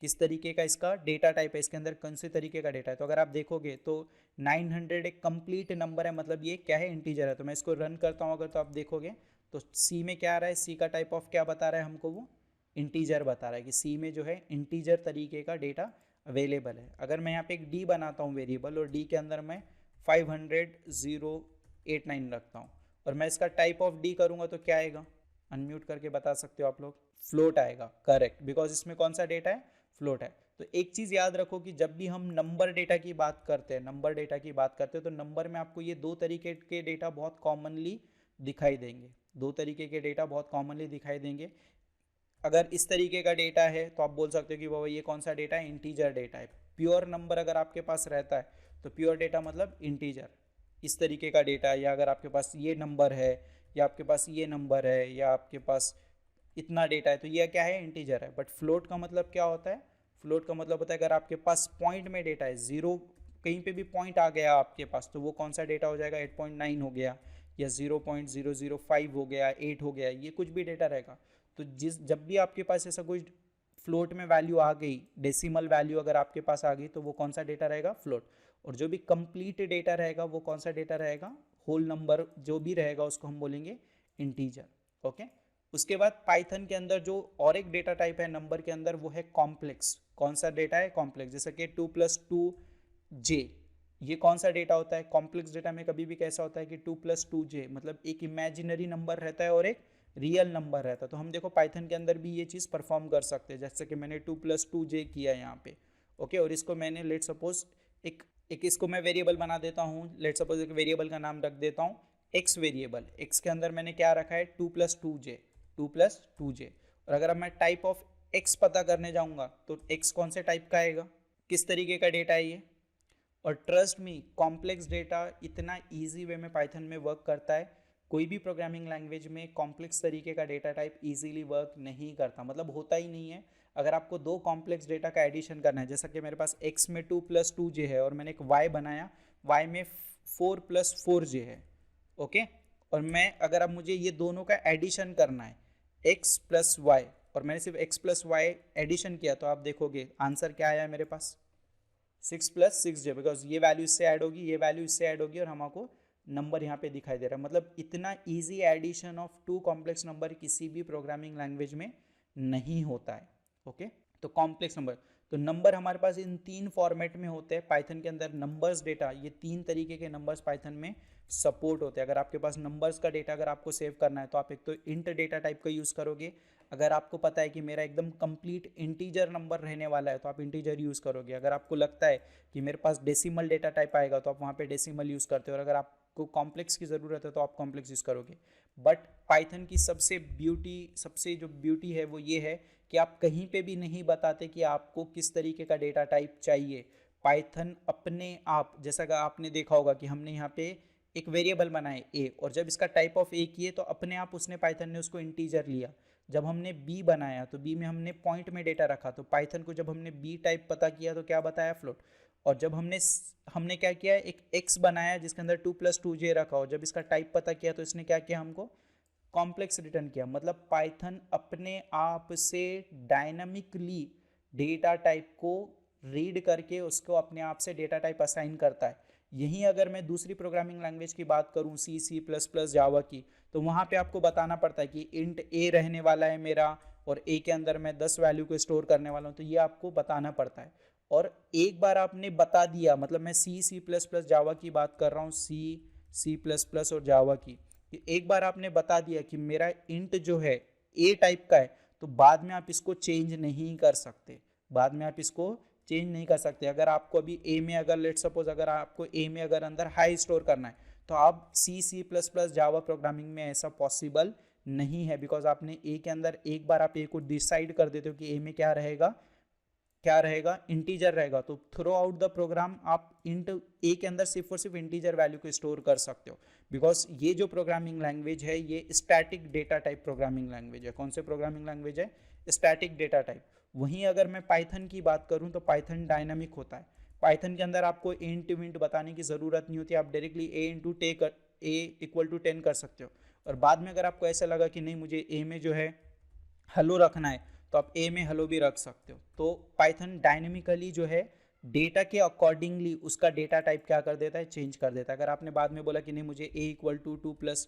किस तरीके का इसका डेटा टाइप है, इसके अंदर कौन से तरीके का डेटा है। तो अगर आप देखोगे तो 900 एक कंप्लीट नंबर है, मतलब ये क्या है? इंटीजर है। तो मैं इसको रन करता हूँ अगर, तो आप देखोगे तो सी में क्या आ रहा है? सी का टाइप ऑफ क्या बता रहा है हमको? वो इंटीजर बता रहा है कि सी में जो है इंटीजर तरीके का डेटा अवेलेबल है। अगर मैं यहाँ पे एक डी बनाता हूँ वेरिएबल, और डी के अंदर मैं 500,089 रखता हूँ, और मैं इसका टाइप ऑफ डी करूँगा तो क्या आएगा? अनम्यूट करके बता सकते हो आप लोग, फ्लोट आएगा। करेक्ट, बिकॉज इसमें कौन सा डेटा है? फ्लोट है। तो एक चीज़ याद रखो कि जब भी हम नंबर डेटा की बात करते हैं, नंबर डेटा की बात करते हैं, तो नंबर में आपको ये दो तरीके के डेटा बहुत कॉमनली दिखाई देंगे। दो तरीके के डेटा बहुत कॉमनली दिखाई देंगे। अगर इस तरीके का डेटा है तो आप बोल सकते हो कि बाबा ये कौन सा डेटा है? इंटीजर डेटा है। प्योर नंबर अगर आपके पास रहता है तो प्योर डेटा मतलब इंटीजर, इस तरीके का डेटा है। या अगर आपके पास ये नंबर है, या आपके पास ये नंबर है, या आपके पास इतना डेटा है, तो ये क्या है? इंटीजर है। बट फ्लोट का मतलब क्या होता है? फ्लोट का मतलब होता है अगर आपके पास पॉइंट में डेटा है, जीरो कहीं पे भी पॉइंट आ गया आपके पास, तो वो कौन सा डेटा हो जाएगा? 8.9 हो गया, या 0.005 हो गया, 8 हो गया, ये कुछ भी डेटा रहेगा। तो जब भी आपके पास ऐसा कुछ फ्लोट में वैल्यू आ गई, डेसिमल वैल्यू अगर आपके पास आ गई, तो वो कौन सा डेटा रहेगा? फ्लोट। और जो भी कंप्लीट डेटा रहेगा वो कौन सा डेटा रहेगा? होल नंबर जो भी रहेगा उसको हम बोलेंगे इंटीजर। ओके, उसके बाद पाइथन के अंदर जो और एक डेटा टाइप है नंबर के अंदर, वो है कॉम्प्लेक्स। कौन सा डेटा है? कॉम्प्लेक्स। जैसे कि 2+2j, ये कौन सा डेटा होता है? कॉम्प्लेक्स डेटा में कभी भी कैसा होता है कि 2+2j, मतलब एक इमेजिनरी नंबर रहता है और एक रियल नंबर रहता है। तो हम देखो पाइथन के अंदर भी ये चीज़ परफॉर्म कर सकते हैं, जैसे कि मैंने 2+2j किया यहाँ पे। ओके, और इसको मैंने लेट सपोज एक इसको मैं वेरिएबल बना देता हूँ। लेट सपोज एक वेरिएबल का नाम रख देता हूँ एक्स वेरिएबल। एक्स के अंदर मैंने क्या रखा है? 2+2j, 2+2j। और अगर अब मैं टाइप ऑफ एक्स पता करने जाऊँगा तो एक्स कौन से टाइप का आएगा? किस तरीके का डेटा है ये? और ट्रस्ट मी, कॉम्प्लेक्स डेटा इतना ईजी वे में पाइथन में वर्क करता है। कोई भी प्रोग्रामिंग लैंग्वेज में कॉम्प्लेक्स तरीके का डेटा टाइप इजीली वर्क नहीं करता, मतलब होता ही नहीं है। अगर आपको दो कॉम्प्लेक्स डेटा का एडिशन करना है, जैसा कि मेरे पास x में 2+2j है और मैंने एक y बनाया, y में 4+4j है। ओके, और मैं अगर अब मुझे ये दोनों का एडिशन करना है x प्लस वाई, और मैंने सिर्फ x प्लस वाई एडिशन किया, तो आप देखोगे आंसर क्या आया मेरे पास? 6+6j, बिकॉज ये वैल्यू इससे ऐड होगी, ये वैल्यू इससे ऐड होगी, और हमको नंबर यहाँ पे दिखाई दे रहा है। मतलब इतना easy addition of two complex number किसी भी प्रोग्रामिंग लैंग्वेज में नहीं होता है। ओके, तो कॉम्प्लेक्स नंबर, तो नंबर हमारे पास इन तीन फॉर्मेट में होते हैं पाइथन के अंदर। नंबर्स डेटा, ये तीन तरीके के नंबर्स पाइथन में सपोर्ट होते हैं। अगर आपके पास नंबर्स का डेटा अगर आपको सेव करना है तो आप एक तो इंट डेटा टाइप का यूज़ करोगे। अगर आपको पता है कि मेरा एकदम कंप्लीट इंटीजर नंबर रहने वाला है तो आप इंटीजर यूज़ करोगे। अगर आपको लगता है कि मेरे पास डेसिमल डेटा टाइप आएगा तो आप वहाँ पे डेसिमल यूज़ करते हो, और अगर आपको कॉम्प्लेक्स की ज़रूरत है तो आप कॉम्प्लेक्स यूज़ करोगे। बट पाइथन की सबसे जो ब्यूटी है वो ये है कि आप कहीं पे भी नहीं बताते कि आपको किस तरीके का डेटा टाइप चाहिए। पाइथन अपने आप, जैसा कि आपने देखा होगा कि हमने यहाँ पे एक वेरिएबल बनाए a, और जब इसका टाइप ऑफ a किए तो अपने आप उसने पाइथन ने उसको इंटीजर लिया। जब हमने b बनाया तो b में हमने पॉइंट में डेटा रखा, तो पाइथन को जब हमने b टाइप पता किया तो क्या बताया, फ्लोट। और जब हमने क्या किया, एक x बनाया जिसके अंदर 2 + 2j रखा हो, जब इसका टाइप पता किया तो इसने क्या किया, हमको कॉम्प्लेक्स रिटर्न किया। मतलब पाइथन अपने आप से डायनामिकली डेटा टाइप को रीड करके उसको अपने आप से डेटा टाइप असाइन करता है। यहीं अगर मैं दूसरी प्रोग्रामिंग लैंग्वेज की बात करूं, C++, जावा की, तो वहाँ पे आपको बताना पड़ता है कि इंट a रहने वाला है मेरा और a के अंदर मैं 10 वैल्यू को स्टोर करने वाला हूँ, तो ये आपको बताना पड़ता है। और एक बार आपने बता दिया, मतलब मैं C++, जावा की बात कर रहा हूँ, C++ और जावा की, एक बार आपने बता दिया कि मेरा इंट जो है a टाइप का है, तो बाद में आप इसको चेंज नहीं कर सकते, बाद में आप इसको चेंज नहीं कर सकते। अगर आपको अभी a में, अगर लेट सपोज अगर आपको a में अगर अंदर हाई स्टोर करना है, तो आप C++, जावा प्रोग्रामिंग में ऐसा पॉसिबल नहीं है, बिकॉज आपने a के अंदर एक बार आप a को डिसाइड कर देते हो कि a में क्या रहेगा, इंटीजर रहेगा, तो थ्रू आउट द प्रोग्राम आप इंट a के अंदर सिर्फ और सिर्फ इंटीजर वैल्यू को स्टोर कर सकते हो। बिकॉज ये जो प्रोग्रामिंग लैंग्वेज है ये static data type programming language है। कौन से प्रोग्रामिंग लैंग्वेज है, स्टैटिक डेटा टाइप। वहीं अगर मैं पाइथन की बात करूं तो पाइथन डायनामिक होता है। पाइथन के अंदर आपको इंट विंट बताने की ज़रूरत नहीं होती, आप डायरेक्टली a = 10 कर सकते हो। और बाद में अगर आपको ऐसा लगा कि नहीं मुझे a में जो है हेलो रखना है, तो आप a में हेलो भी रख सकते हो। तो पाइथन डायनेमिकली जो है डेटा के अकॉर्डिंगली उसका डेटा टाइप क्या कर देता है, चेंज कर देता है। अगर आपने बाद में बोला कि नहीं मुझे a = 2 +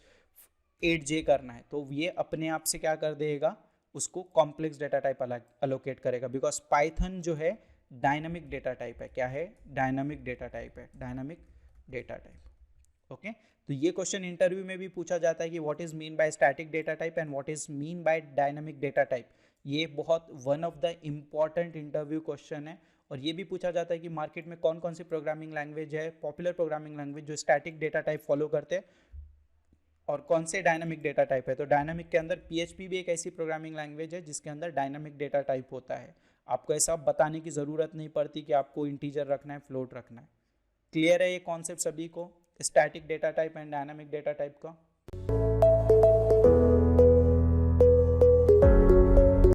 8j करना है, तो ये अपने आप से क्या कर देगा, उसको कॉम्प्लेक्स डेटा टाइप अलोकेट करेगा। बिकॉज पाइथन जो है डायनामिक डेटा टाइप है। क्या है, डायनामिक डेटा टाइप है, डायनामिक डेटा टाइप। ओके, तो ये क्वेश्चन इंटरव्यू में भी पूछा जाता है कि what is mean by static data type and what is mean by dynamic data type. ये बहुत one of the important interview question है। और ये भी पूछा जाता है कि मार्केट में कौन कौन सी प्रोग्रामिंग लैंग्वेज है, पॉपुलर प्रोग्रामिंग लैंग्वेज जो स्टैटिक डेटा टाइप फॉलो करते हैं, और कौन से डायनामिक डेटा टाइप है। तो डायनामिक के अंदर PHP भी एक ऐसी प्रोग्रामिंग लैंग्वेज है जिसके अंदर डायनामिक डेटा टाइप होता है। आपको ऐसा बताने की ज़रूरत नहीं पड़ती कि आपको इंटीजर रखना है, फ्लोट रखना है। क्लियर है ये कॉन्सेप्ट सभी को, static data type and dynamic data type का।